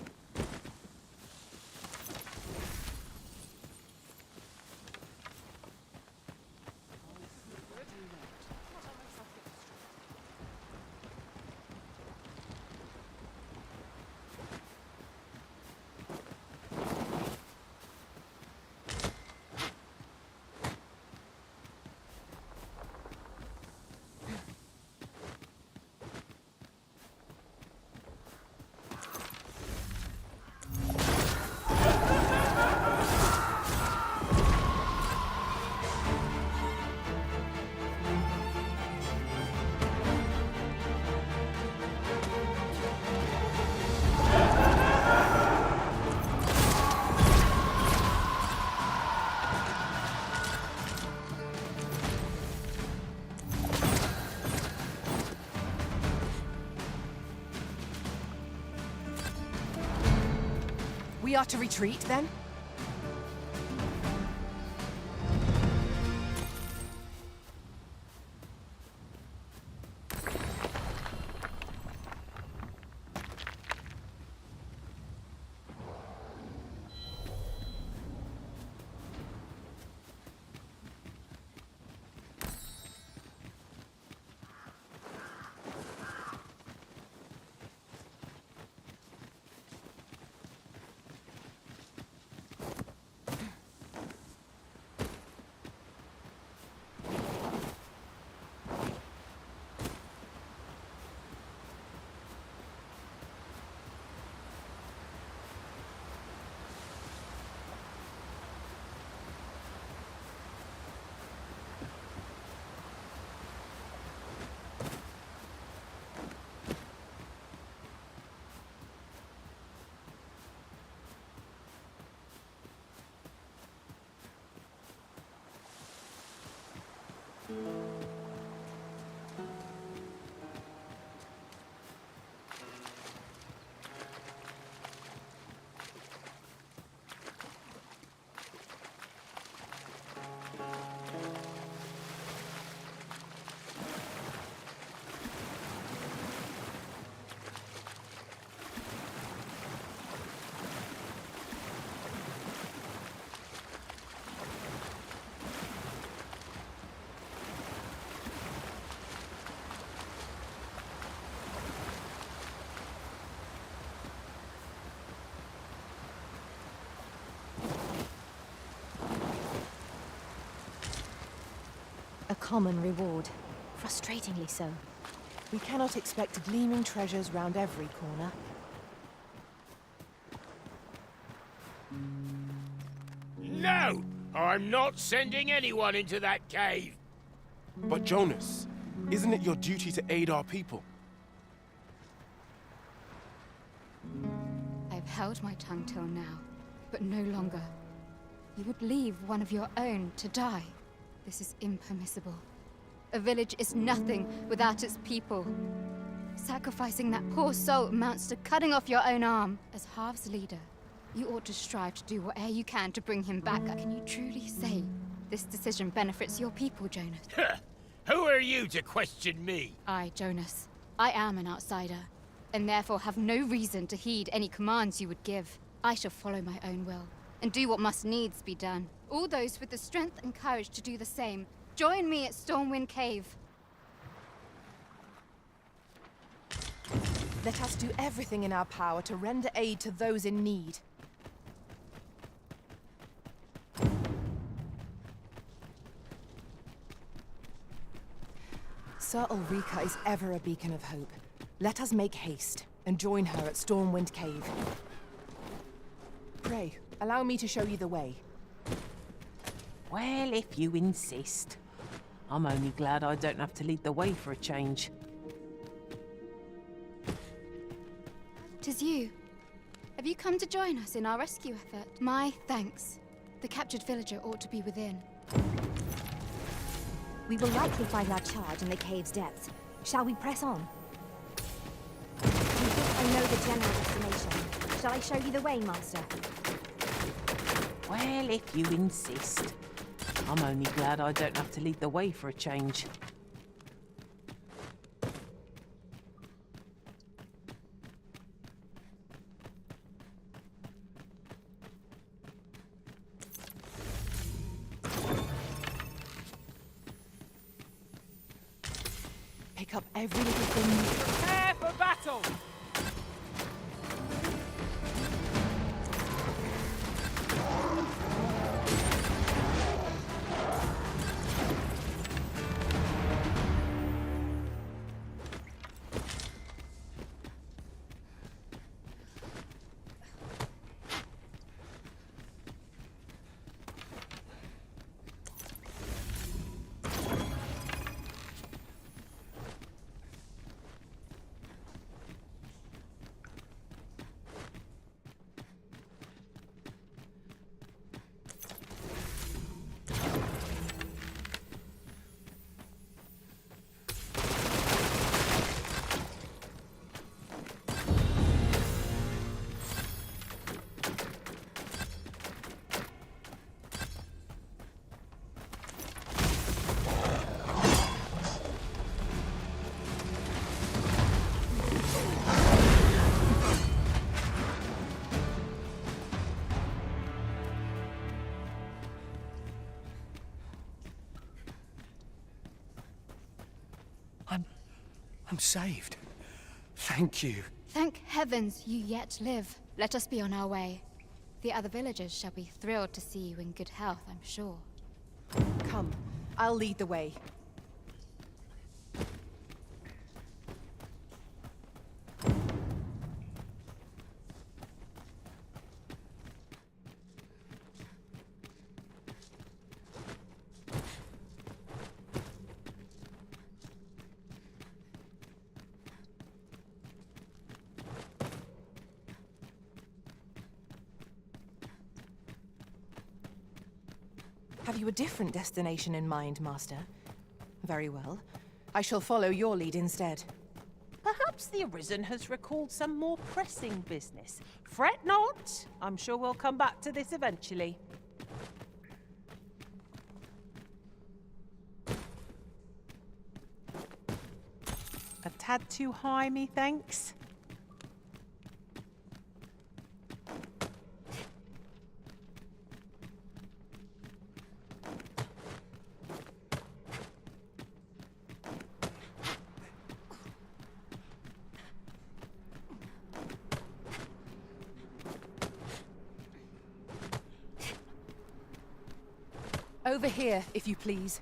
We are to retreat, then? common reward. Frustratingly so. We cannot expect gleaming treasures round every corner. No! I'm not sending anyone into that cave! But Jonas, isn't it your duty to aid our people? I've held my tongue till now, but no longer. You would leave one of your own to die. This is impermissible. A village is nothing without its people. Sacrificing that poor soul amounts to cutting off your own arm. As Half's leader, you ought to strive to do whatever you can to bring him back. Can you truly say this decision benefits your people, Jonas? Who are you to question me? I, Jonas. I am an outsider, and therefore have no reason to heed any commands you would give. I shall follow my own will, and do what must needs be done. All those with the strength and courage to do the same, join me at Stormwind Cave. Let us do everything in our power to render aid to those in need. Sir Ulrika is ever a beacon of hope. Let us make haste and join her at Stormwind Cave. Pray, allow me to show you the way. Well, if you insist. I'm only glad I don't have to lead the way for a change. 'Tis you. Have you come to join us in our rescue effort? My thanks. The captured villager ought to be within. We will likely find our charge in the cave's depths. Shall we press on? You think I know the general destination. Shall I show you the way, Master? Well, if you insist. I'm only glad I don't have to lead the way for a change. Pick up every little thing you... Prepare for battle! I'm saved. Thank you. Thank heavens you yet live. Let us be on our way. The other villagers shall be thrilled to see you in good health, I'm sure. Come, I'll lead the way. Have you a different destination in mind, Master? Very well. I shall follow your lead instead. Perhaps the Arisen has recalled some more pressing business. Fret not. I'm sure we'll come back to this eventually. A tad too high, methinks. Over here, if you please.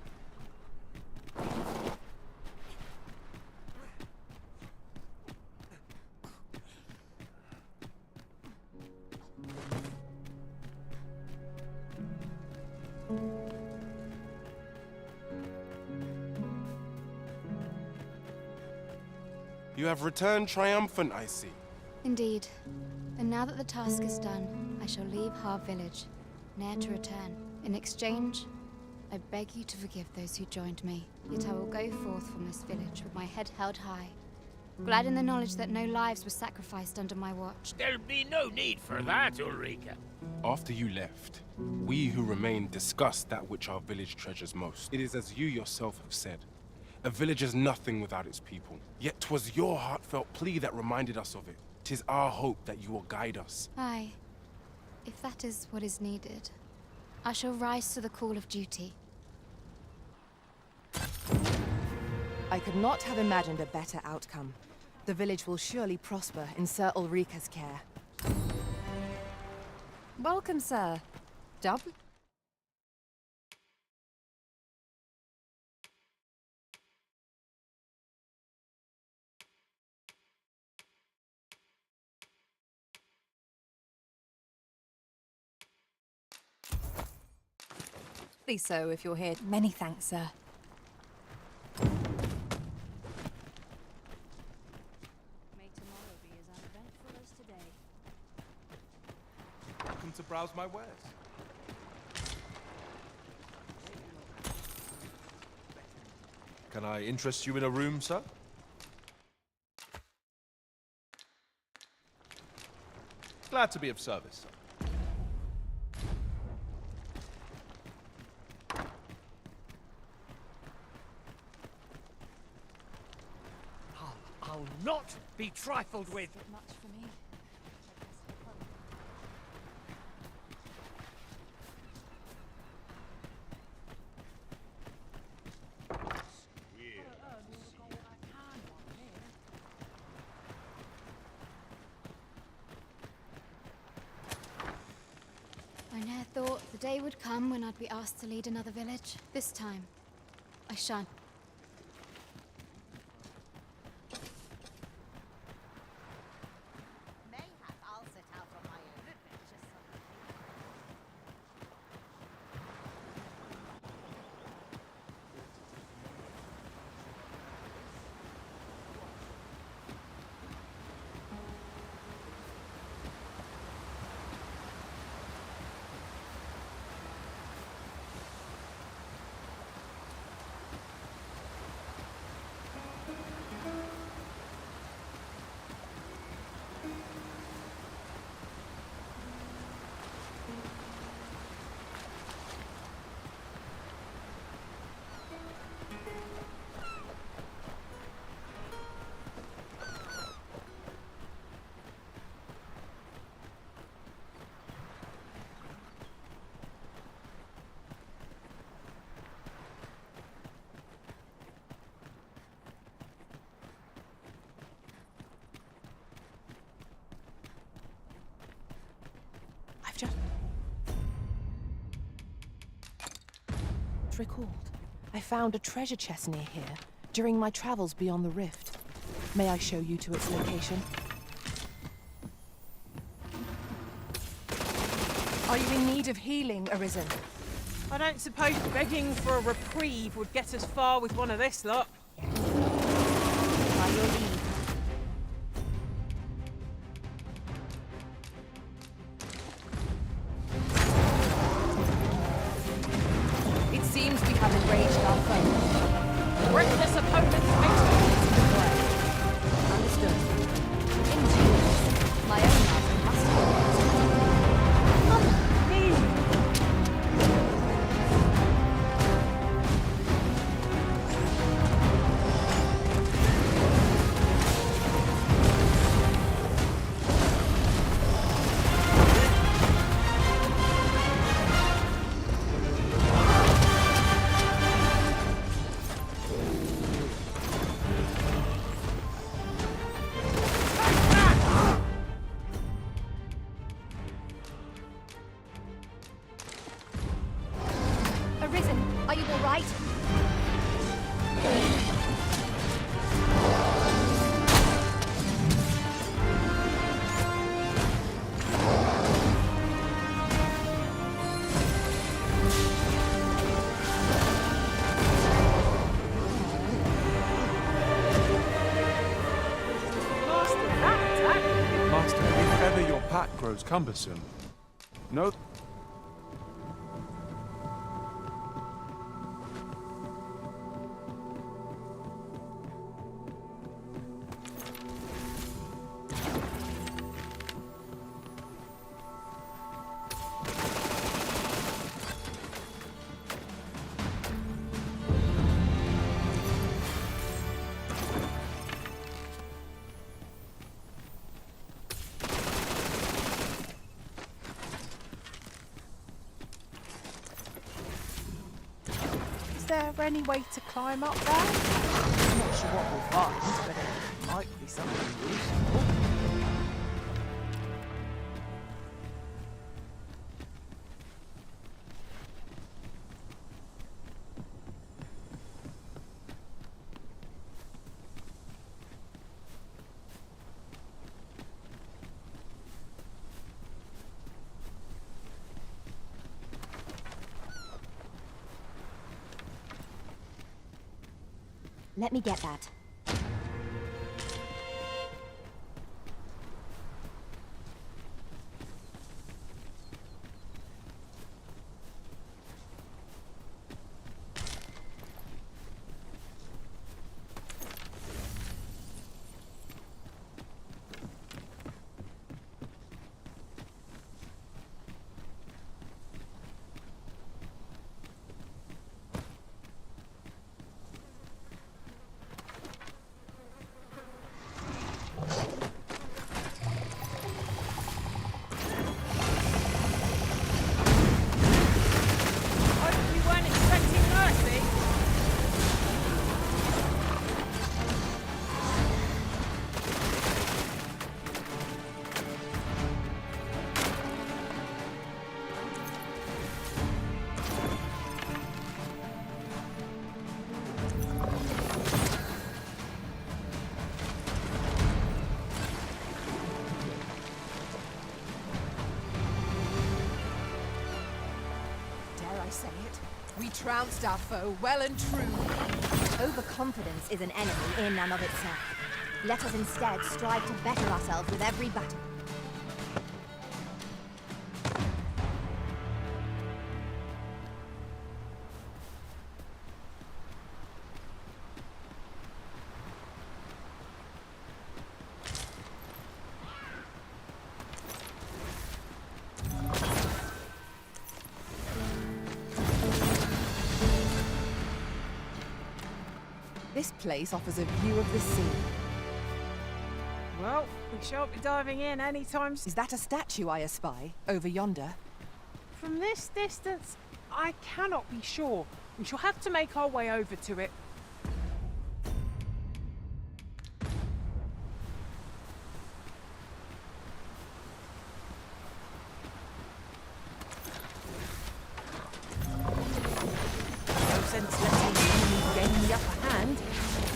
You have returned triumphant, I see. Indeed. And now that the task is done, I shall leave Har Village, ne'er to return. In exchange, I beg you to forgive those who joined me. Yet I will go forth from this village with my head held high, glad in the knowledge that no lives were sacrificed under my watch. There'll be no need for that, Ulrika. After you left, we who remained discussed that which our village treasures most. It is as you yourself have said. A village is nothing without its people. Yet 'twas your heartfelt plea that reminded us of it. 'Tis our hope that you will guide us. Aye. If that is what is needed, I shall rise to the call of duty. I could not have imagined a better outcome. The village will surely prosper in Sir Ulrika's care. Welcome, sir. Dub? Please so, if you're here. Many thanks, sir. May tomorrow be as uneventful as today. Welcome to browse my wares. Can I interest you in a room, sir? Glad to be of service, sir. I'll not be trifled with. Much for me. I ne'er thought the day would come when I'd be asked to lead another village. This time, I shan't. Mayhap I'll set out on my own adventure someday. I've just recalled. I found a treasure chest near here during my travels beyond the rift. May I show you to its location? Are you in need of healing, Arisen? I don't suppose begging for a reprieve would get us far with one of this lot. By your leave. It seems we have enraged our foe. Reckless opponents makes me easy to play. Understood. Ingenious. My own life must be. cumbersome. No. Is there any way to climb up there? I'm not sure what we'll find, but it might be something useful. Let me get that. We trounced our foe well and true. Overconfidence is an enemy in and of itself. Let us instead strive to better ourselves with every battle. This place offers a view of the sea. Well, we shan't be diving in anytime soon. Is that a statue I espy, over yonder? From this distance, I cannot be sure. We shall have to make our way over to it. No sense letting the enemy gain the upper hand.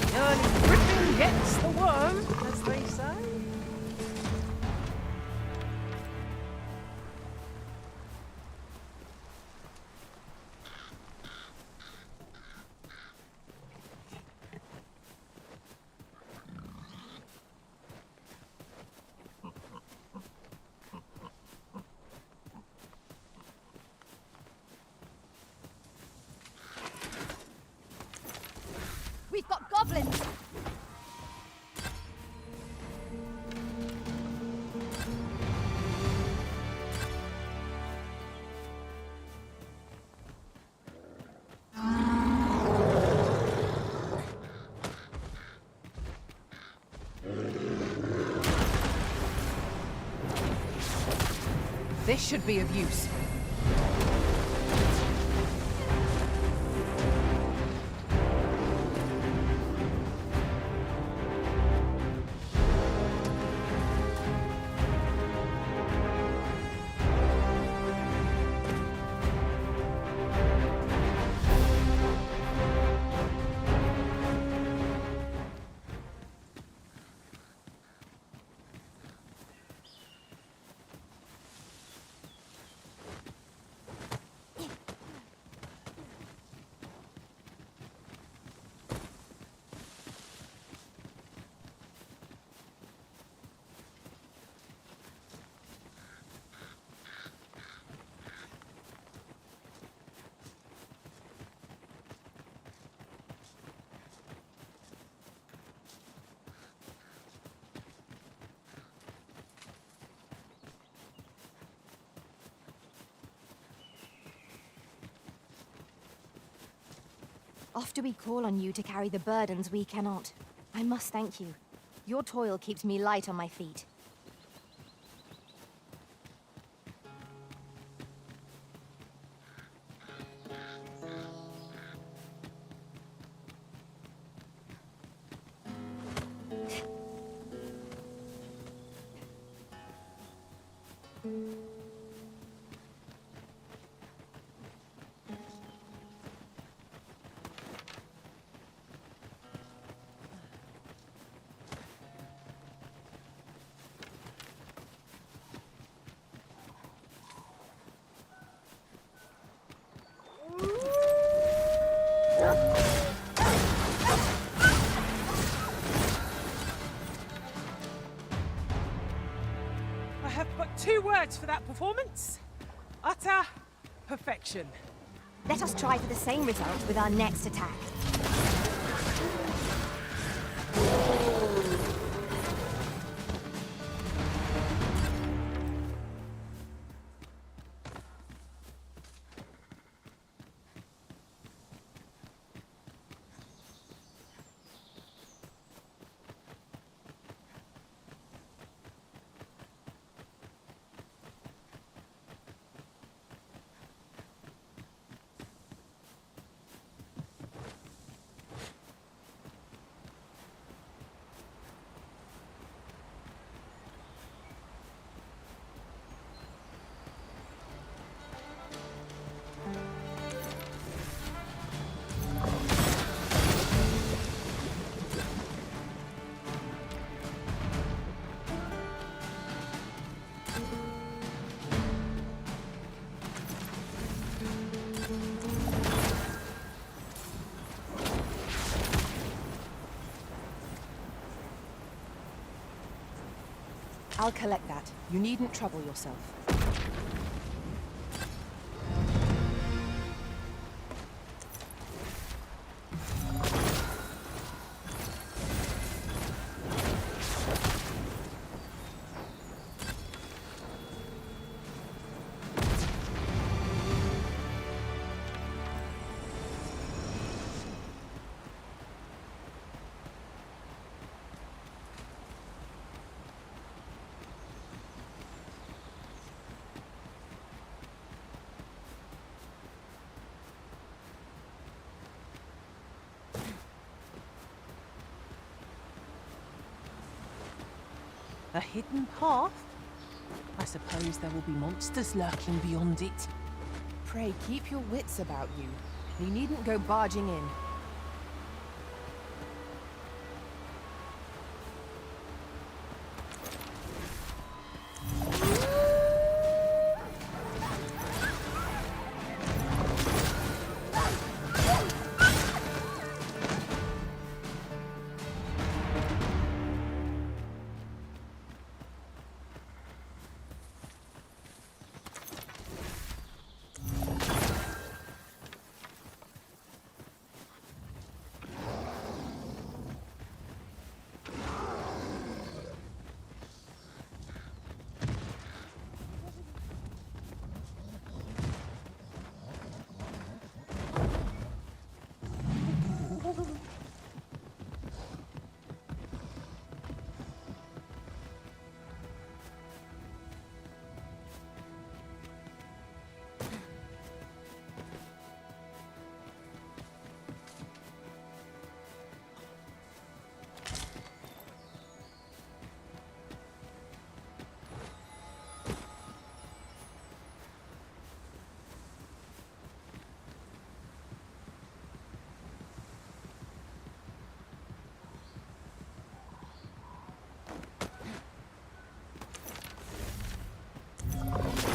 The early griffin gets the worm, as they say. We've got goblins! This should be of use. Often we call on you to carry the burdens we cannot. I must thank you. Your toil keeps me light on my feet. I have but 2 words for that performance. Utter perfection. Let us try for the same result with our next attack. I'll collect that. You needn't trouble yourself. A hidden path? I suppose there will be monsters lurking beyond it. Pray, keep your wits about you. You needn't go barging in.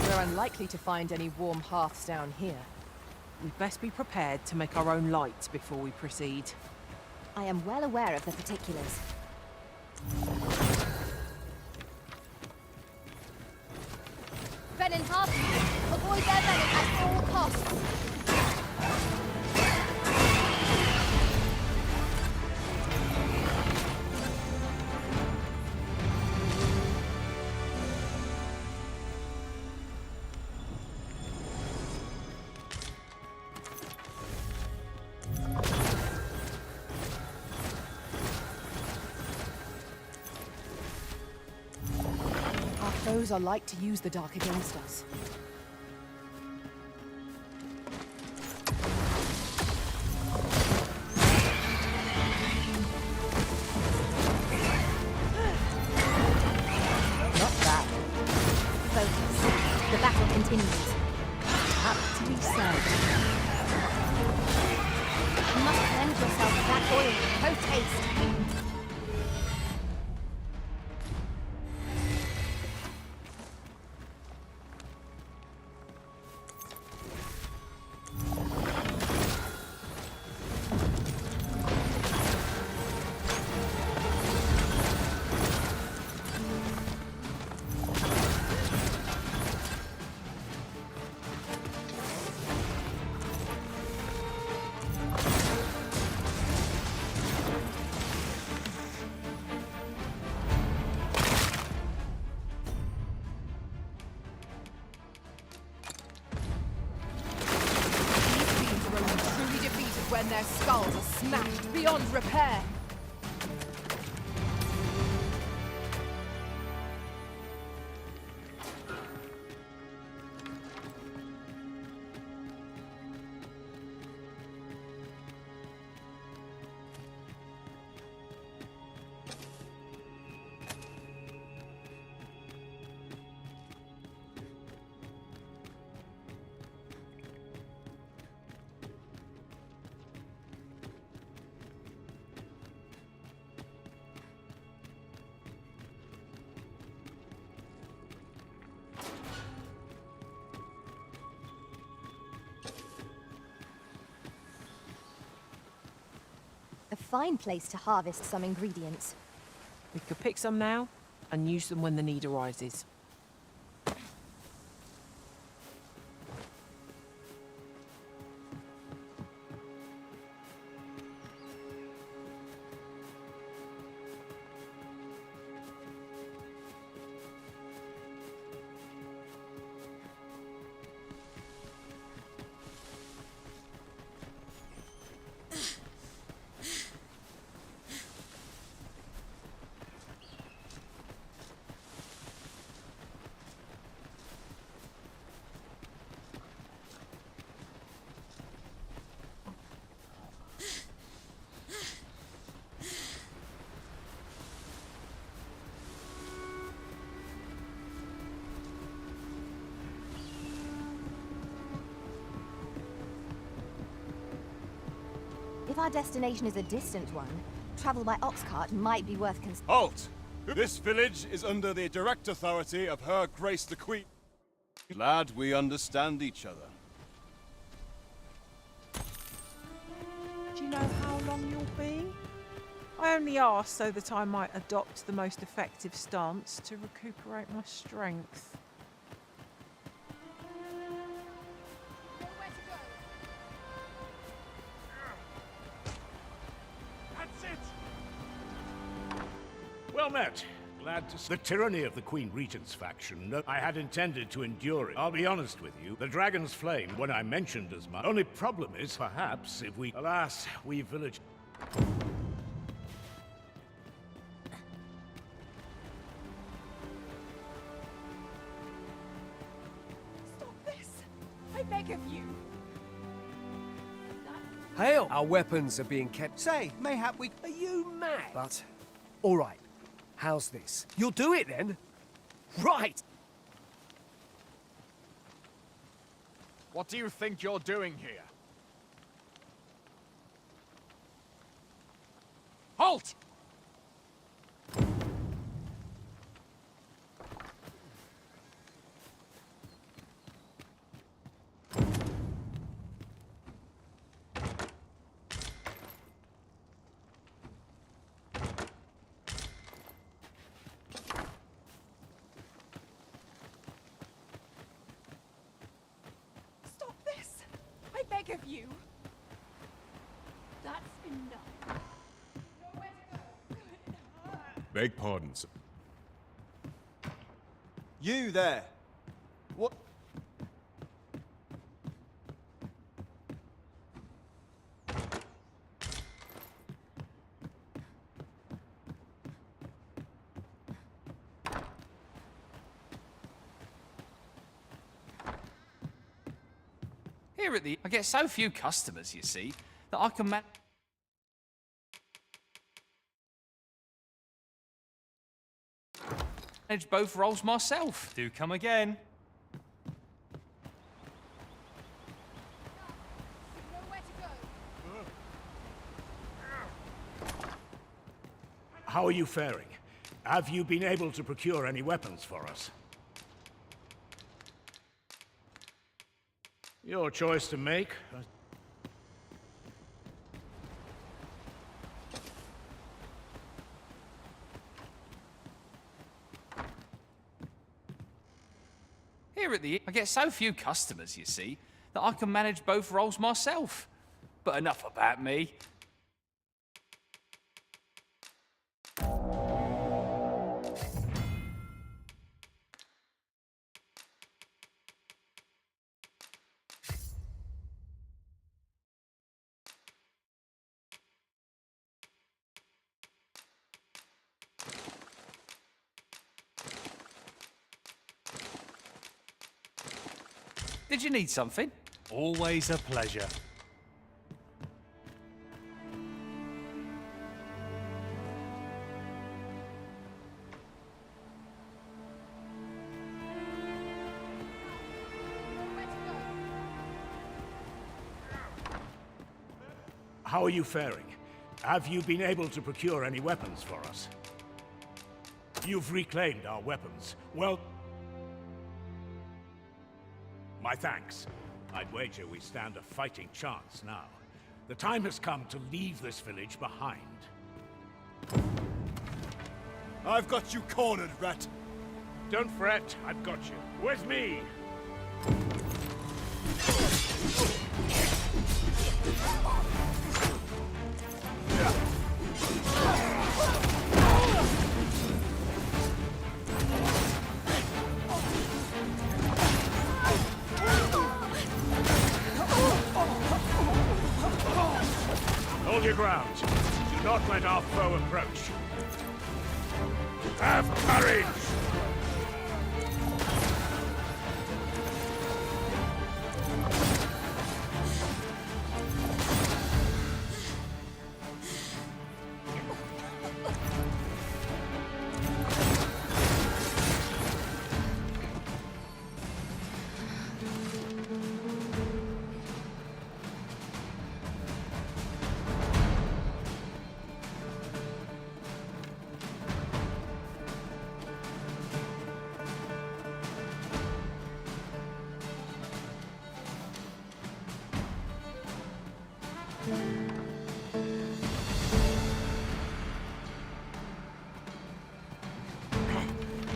We're unlikely to find any warm hearths down here. We'd best be prepared to make our own light before we proceed. I am well aware of the particulars. Venom Harpy! Avoid their venom at all costs! Those are like to use the dark against us. Not bad. Focus. The battle continues. Aptly said. You must cleanse yourself of that oil. Post haste. When their skulls are smashed beyond repair. A fine place to harvest some ingredients. We could pick some now and use them when the need arises. If our destination is a distant one, travel by ox cart might be worth considering. Halt! This village is under the direct authority of Her Grace the Queen. Glad we understand each other. Do you know how long you'll be? I only ask so that I might adopt the most effective stance to recuperate my strength. Well met. Glad to see the tyranny of the Queen Regent's faction. No, I had intended to endure it. I'll be honest with you. The Dragon's Flame, when I mentioned as much. Only problem is, perhaps, if we... Alas, we village... Stop this! I beg of you. Hail! Our weapons are being kept... Say, mayhap we... Are you mad? But, all right. How's this? You'll do it then? Right! What do you think you're doing here? Halt! Of you. That's enough. Nowhere to go. Beg pardon, sir. You there. What? Here at the... I get so few customers, you see, that I can manage both roles myself. Do come again. How are you faring? Have you been able to procure any weapons for us? Your choice to make. Here at the... I get so few customers, you see, that I can manage both roles myself. But enough about me. Did you need something? Always a pleasure. How are you faring? Have you been able to procure any weapons for us? You've reclaimed our weapons. Well... my thanks. I'd wager we stand a fighting chance now. The time has come to leave this village behind. I've got you cornered, rat. Don't fret, I've got you. With me! Hold your ground. Do not let our foe approach. Have courage!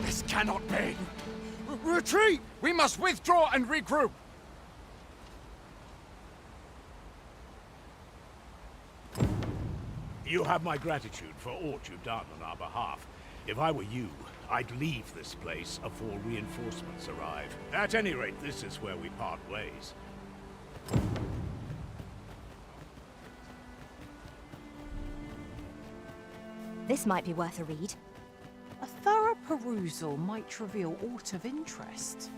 This cannot be! Retreat! We must withdraw and regroup! You have my gratitude for aught you've done on our behalf. If I were you, I'd leave this place afore reinforcements arrive. At any rate, this is where we part ways. This might be worth a read. A thorough perusal might reveal aught of interest.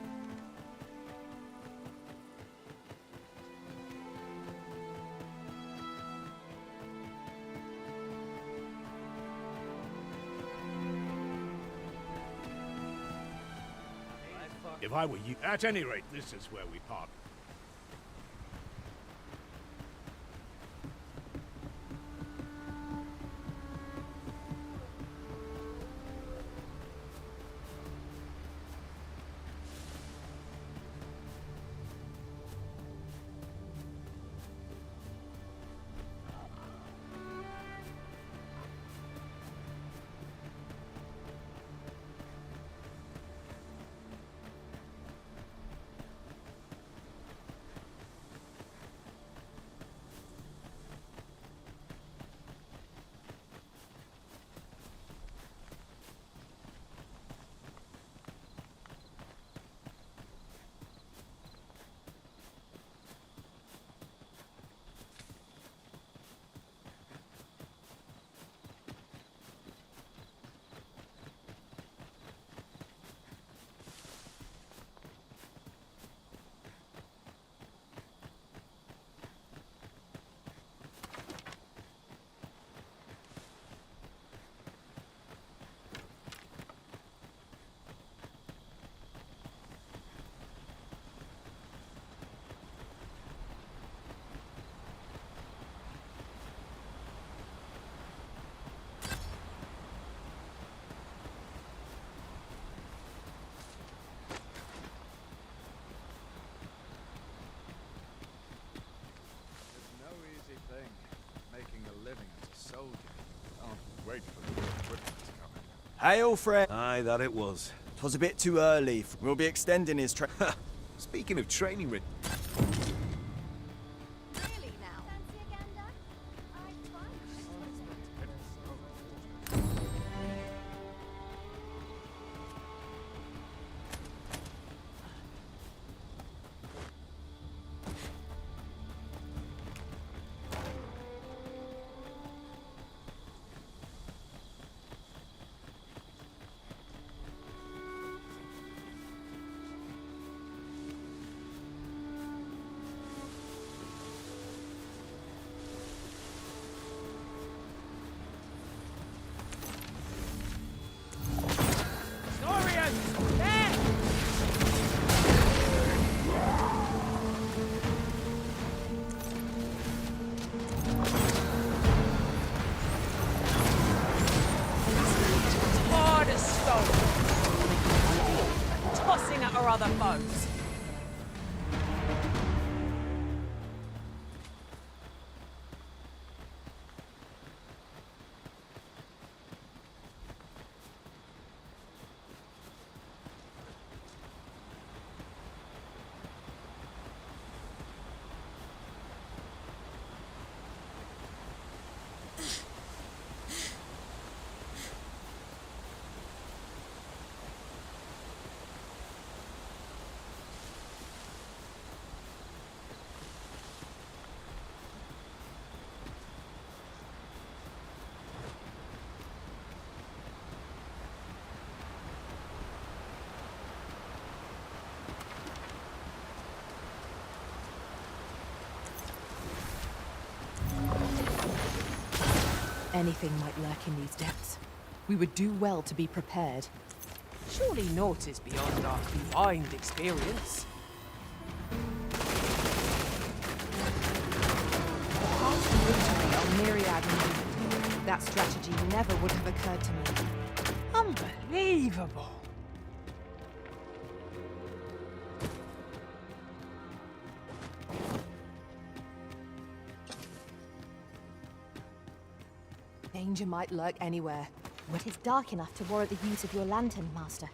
If I were you... At any rate, this is where we part. wait for the equipment's coming. Hail, friend. Aye, that it was. 'Twas a bit too early. We'll be extending his Speaking of training, Rid. Hard as stone. Tossing at our other foes. Anything might lurk in these depths. We would do well to be prepared. Surely naught is beyond our combined experience. Path to victory on Myriad indeed. That strategy never would have occurred to me. Unbelievable! Danger might lurk anywhere. It is dark enough to warrant the use of your lantern, Master.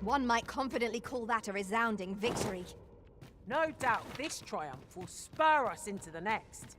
One might confidently call that a resounding victory. No doubt this triumph will spur us into the next.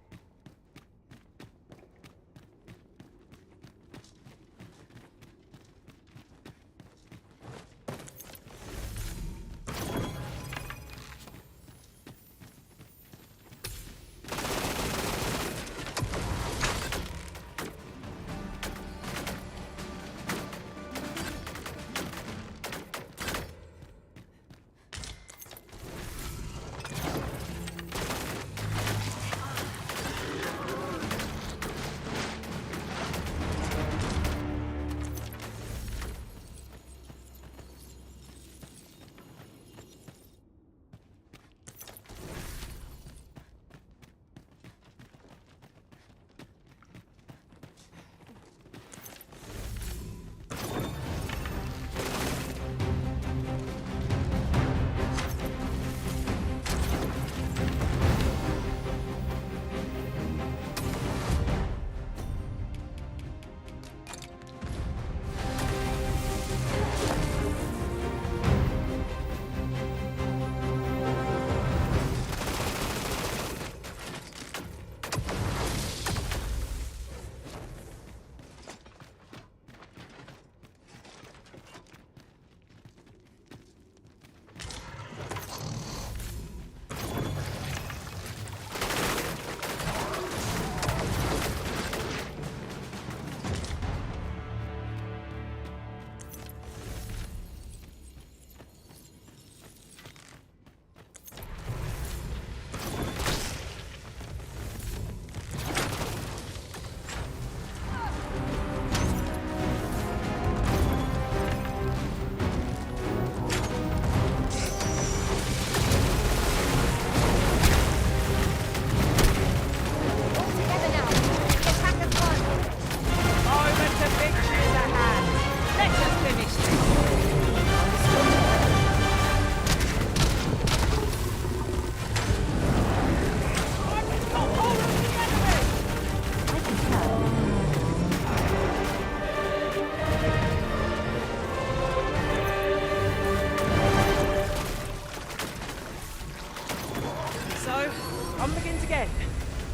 fun begins again.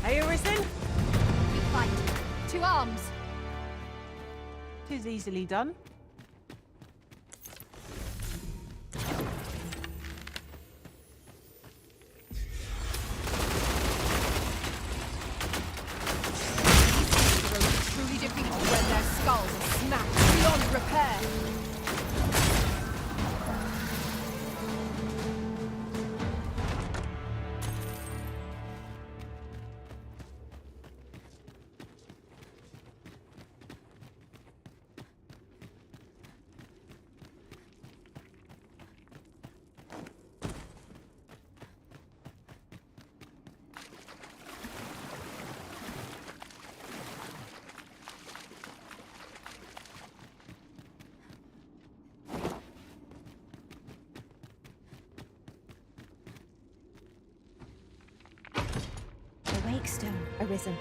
Hey, Arisen? We fight. To arms! 'Tis easily done. Truly defeated when their skulls are smashed beyond repair. The Wakestone, Arisen.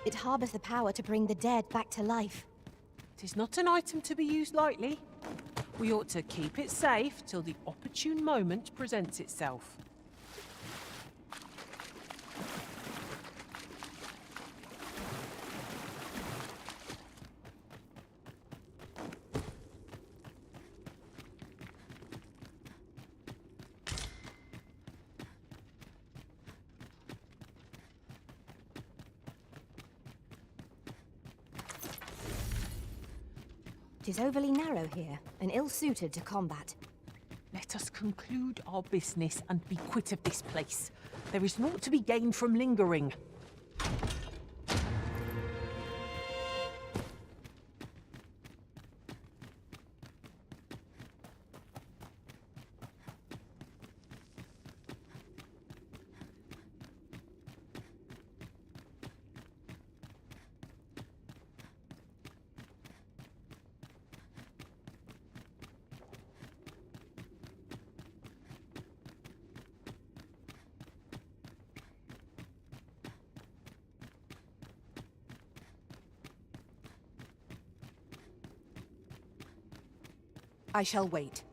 It harbors the power to bring the dead back to life. Tis not an item to be used lightly. We ought to keep it safe till the opportune moment presents itself. Tis overly narrow here, and ill-suited to combat. Let us conclude our business and be quit of this place. There is naught to be gained from lingering. I shall wait.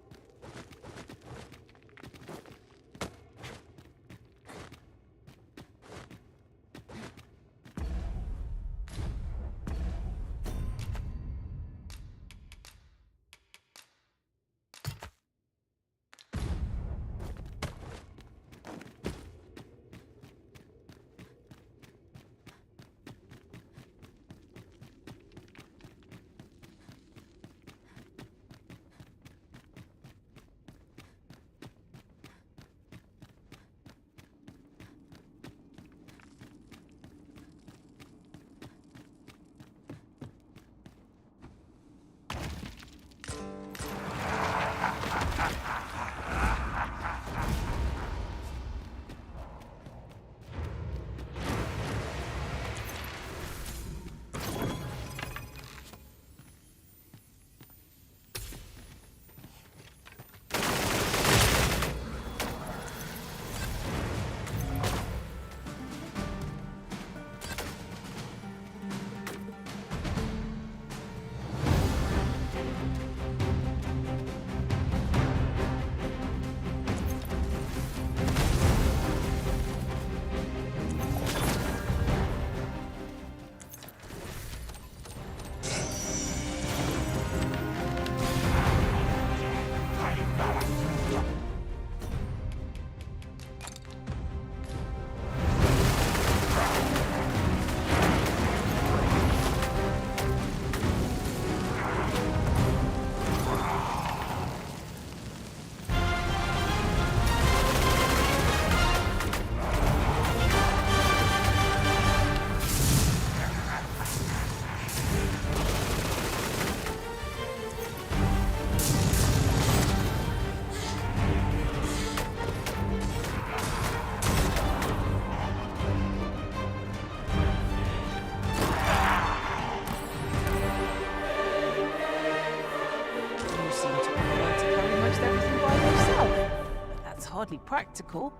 Hardly practical.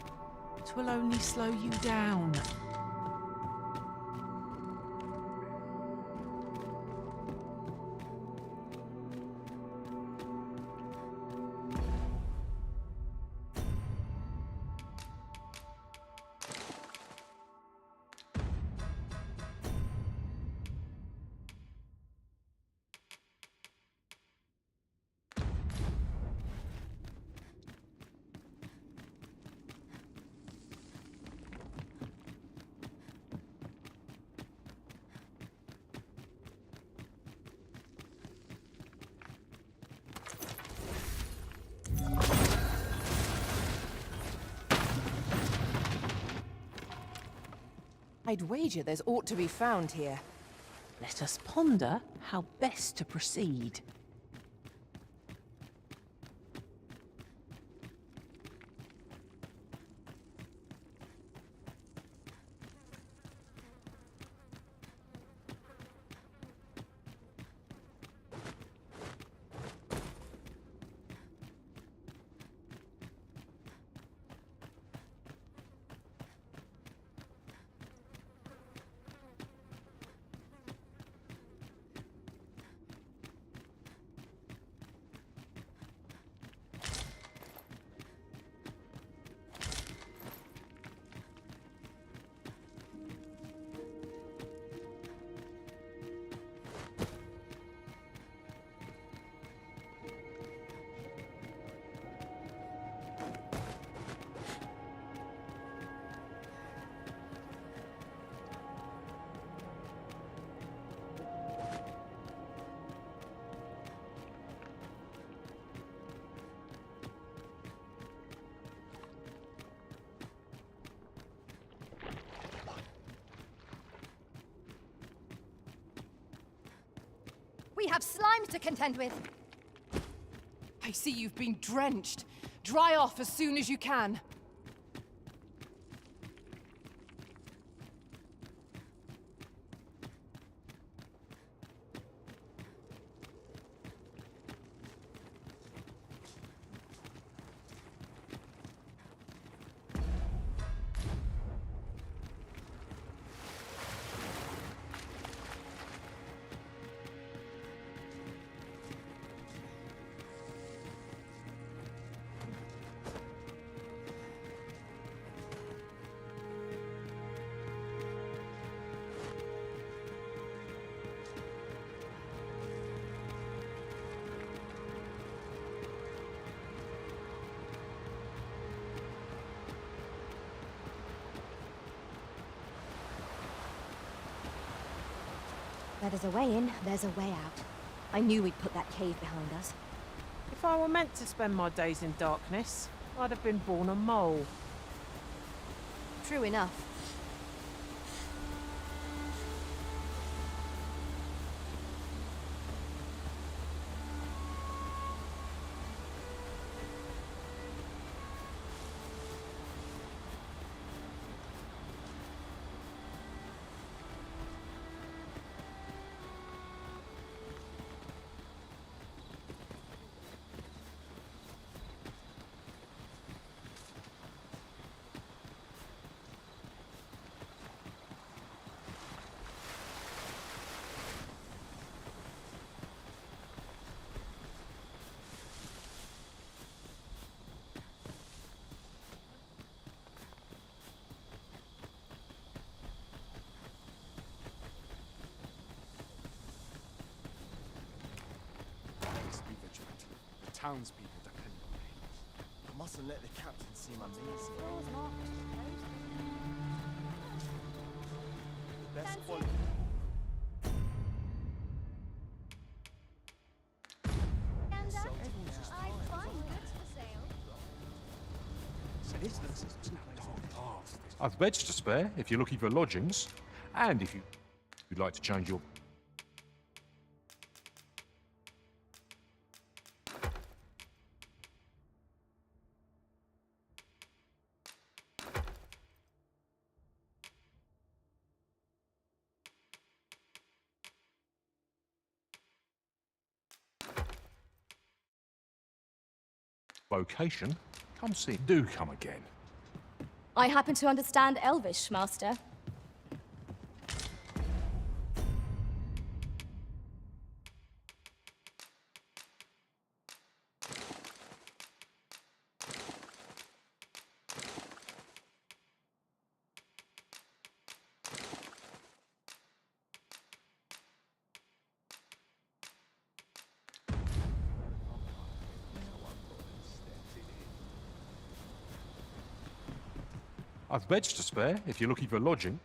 Twill only slow you down. I'd wager there's aught to be found here. Let us ponder how best to proceed. We have slimes to contend with. I see you've been drenched. Dry off as soon as you can. Where there's a way in, there's a way out. I knew we'd put that cave behind us. If I were meant to spend my days in darkness, I'd have been born a mole. True enough. Townspeople depend on me. I mustn't let the captain seem uneasy. The best quality. I've beds to spare if you're looking for lodgings, and if you'd like to change your... location, come see. Do come again. I happen to understand Elvish, Master. I've beds to spare if you're looking for lodging.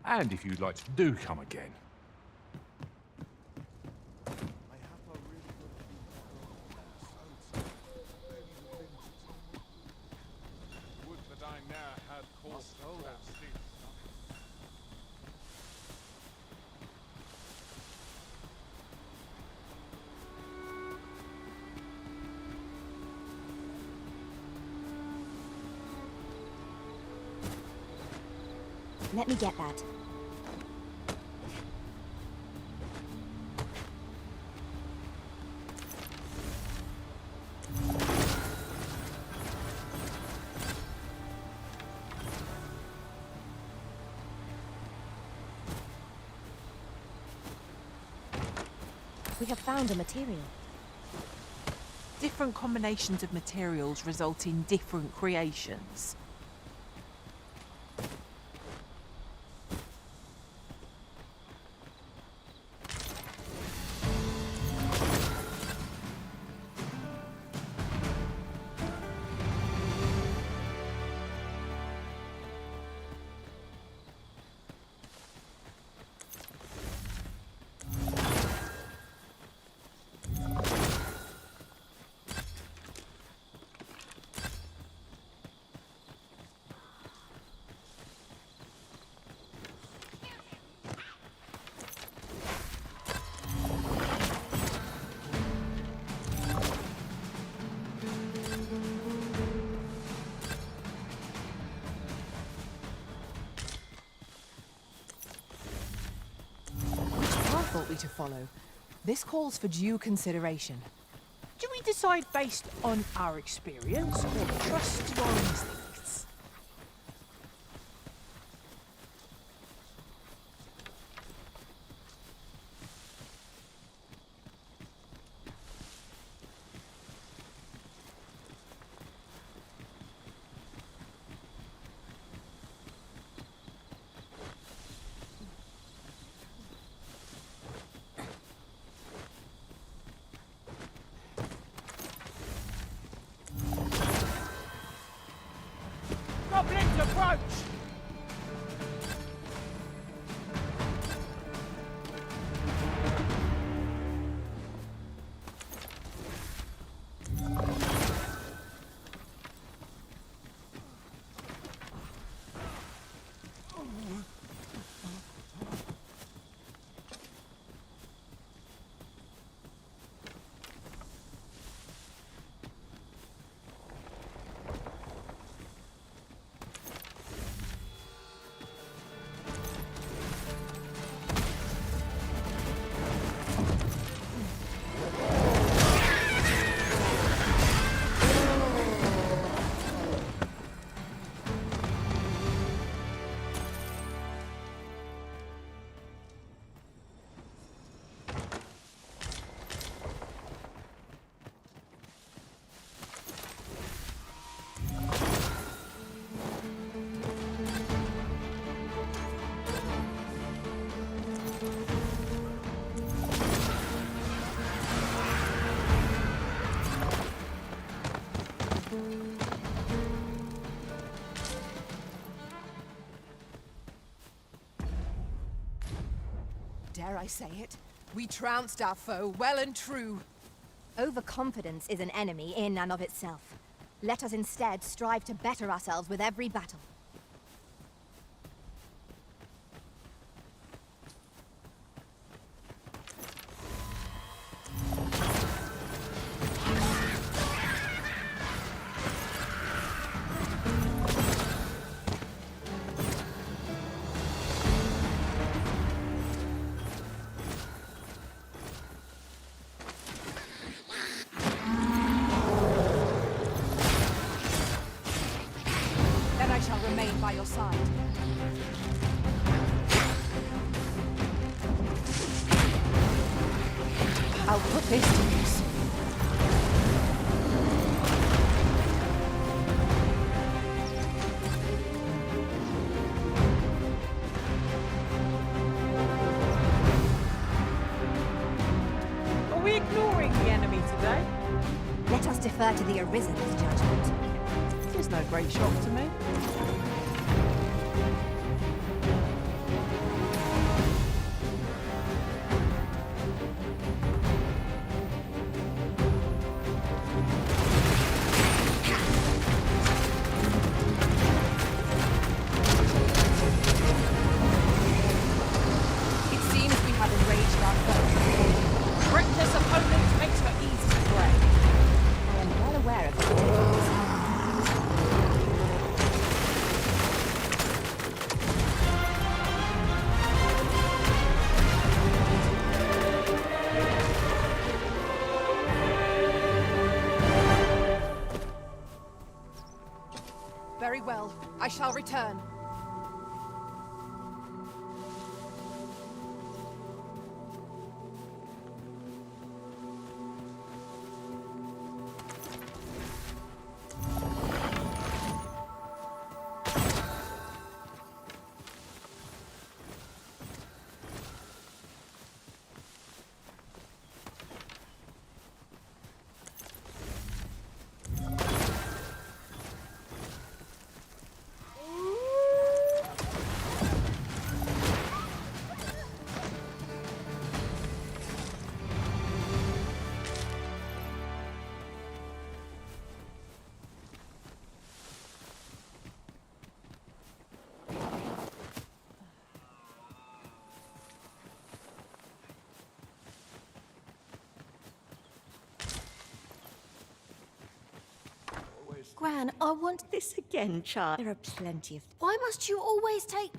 And if you'd like to do come again. I have a really Let me get that. We have found a material. Different combinations of materials result in different creations. Ought we to follow? This calls for due consideration. Do we decide based on our experience or trust to our instincts? Goblins approach! Dare I say it? We trounced our foe well and true. Overconfidence is an enemy in and of itself. Let us instead strive to better ourselves with every battle. Remain by your side. I'll put this to use. Are we ignoring the enemy today? Let us defer to the Arisen's judgment. There's no great shock to me. I shall return. Gran, I want this again, child. There are plenty of... Why must you always take...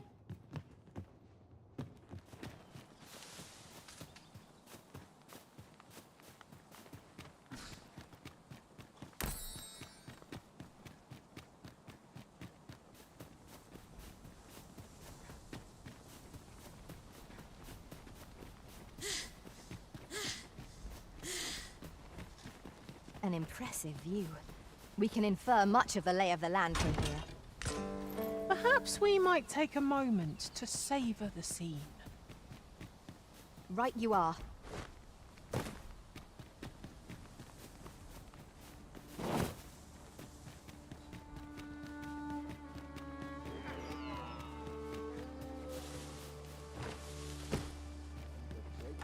An impressive view. We can infer much of the lay of the land from here. Perhaps we might take a moment to savor the scene. Right you are.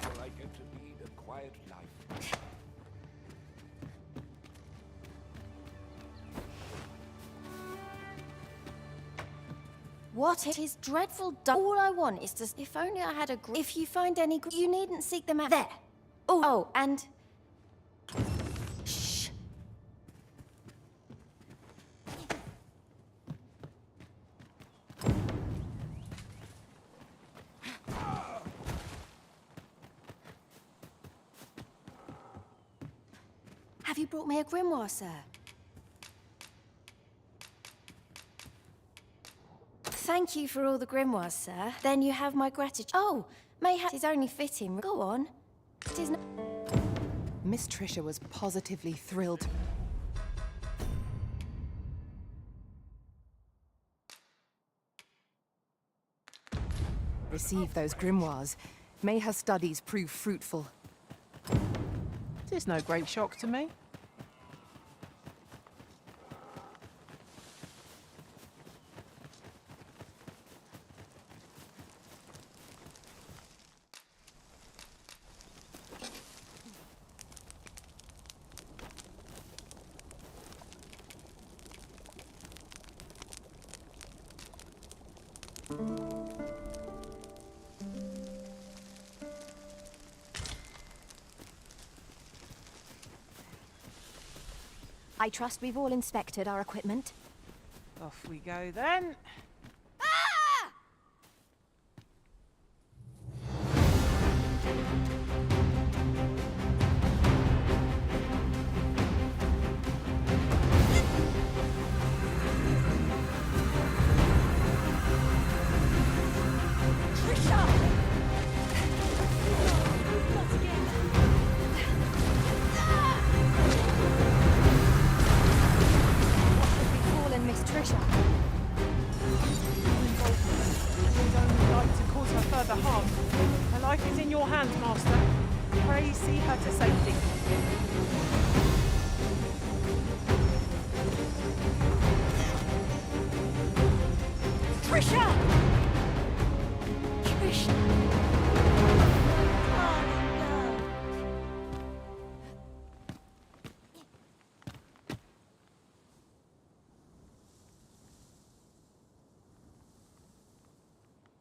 Where I get to lead a quiet life. What? It is dreadful. All I want is to... If only I had a... If you find any... You needn't seek them out. There. Oh, and... Shh. Have you brought me a grimoire, sir? Thank you for all the grimoires, sir. Then you have my gratitude. Oh, mayhap it is only fitting. Go on. It is Miss Trisha was positively thrilled. Receive those grimoires. May her studies prove fruitful. It is no great shock to me. I trust we've all inspected our equipment. Off we go then.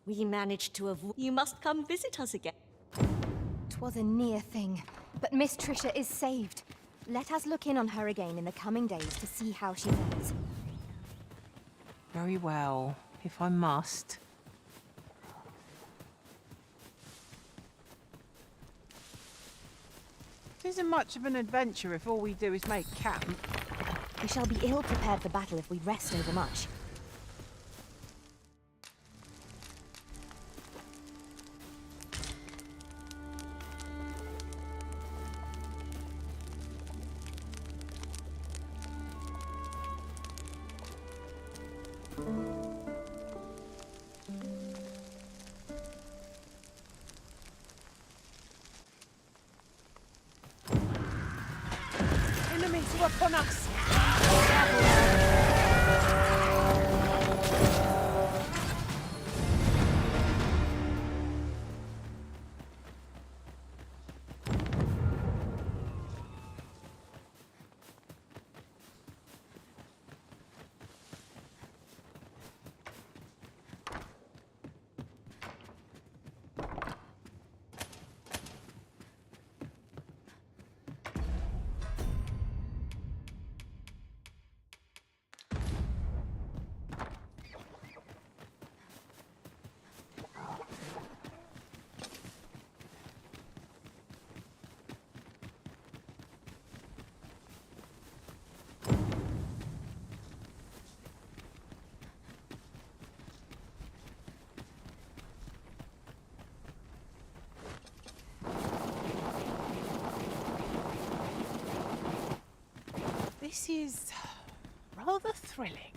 We managed to avoid... You must come visit us again. 'Twas a near thing, but Miss Trisha is saved. Let us look in on her again in the coming days to see how she fares. Very well, if I must. It isn't much of an adventure if all we do is make camp. We shall be ill prepared for battle if we rest overmuch. those who are upon us! This is rather thrilling.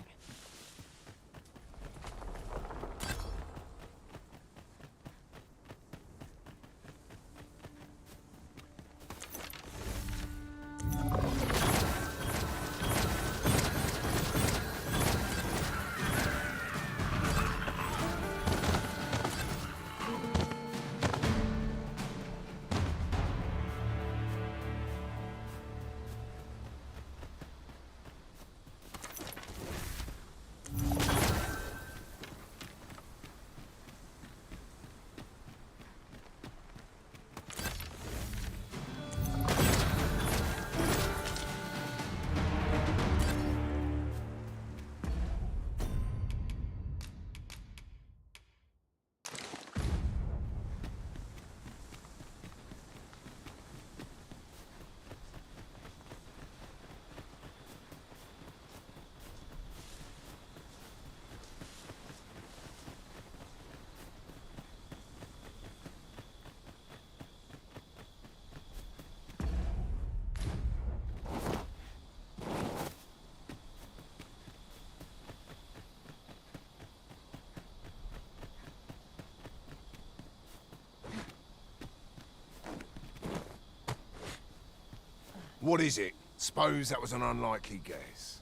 What is it? Suppose that was an unlikely guess.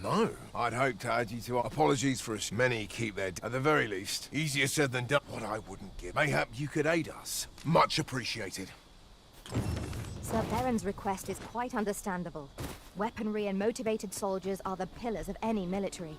No, I'd hoped to add you to our apologies for us. Many keep their at the very least. Easier said than done. What I wouldn't give. Mayhap you could aid us. Much appreciated. Sir Baron's request is quite understandable. Weaponry and motivated soldiers are the pillars of any military.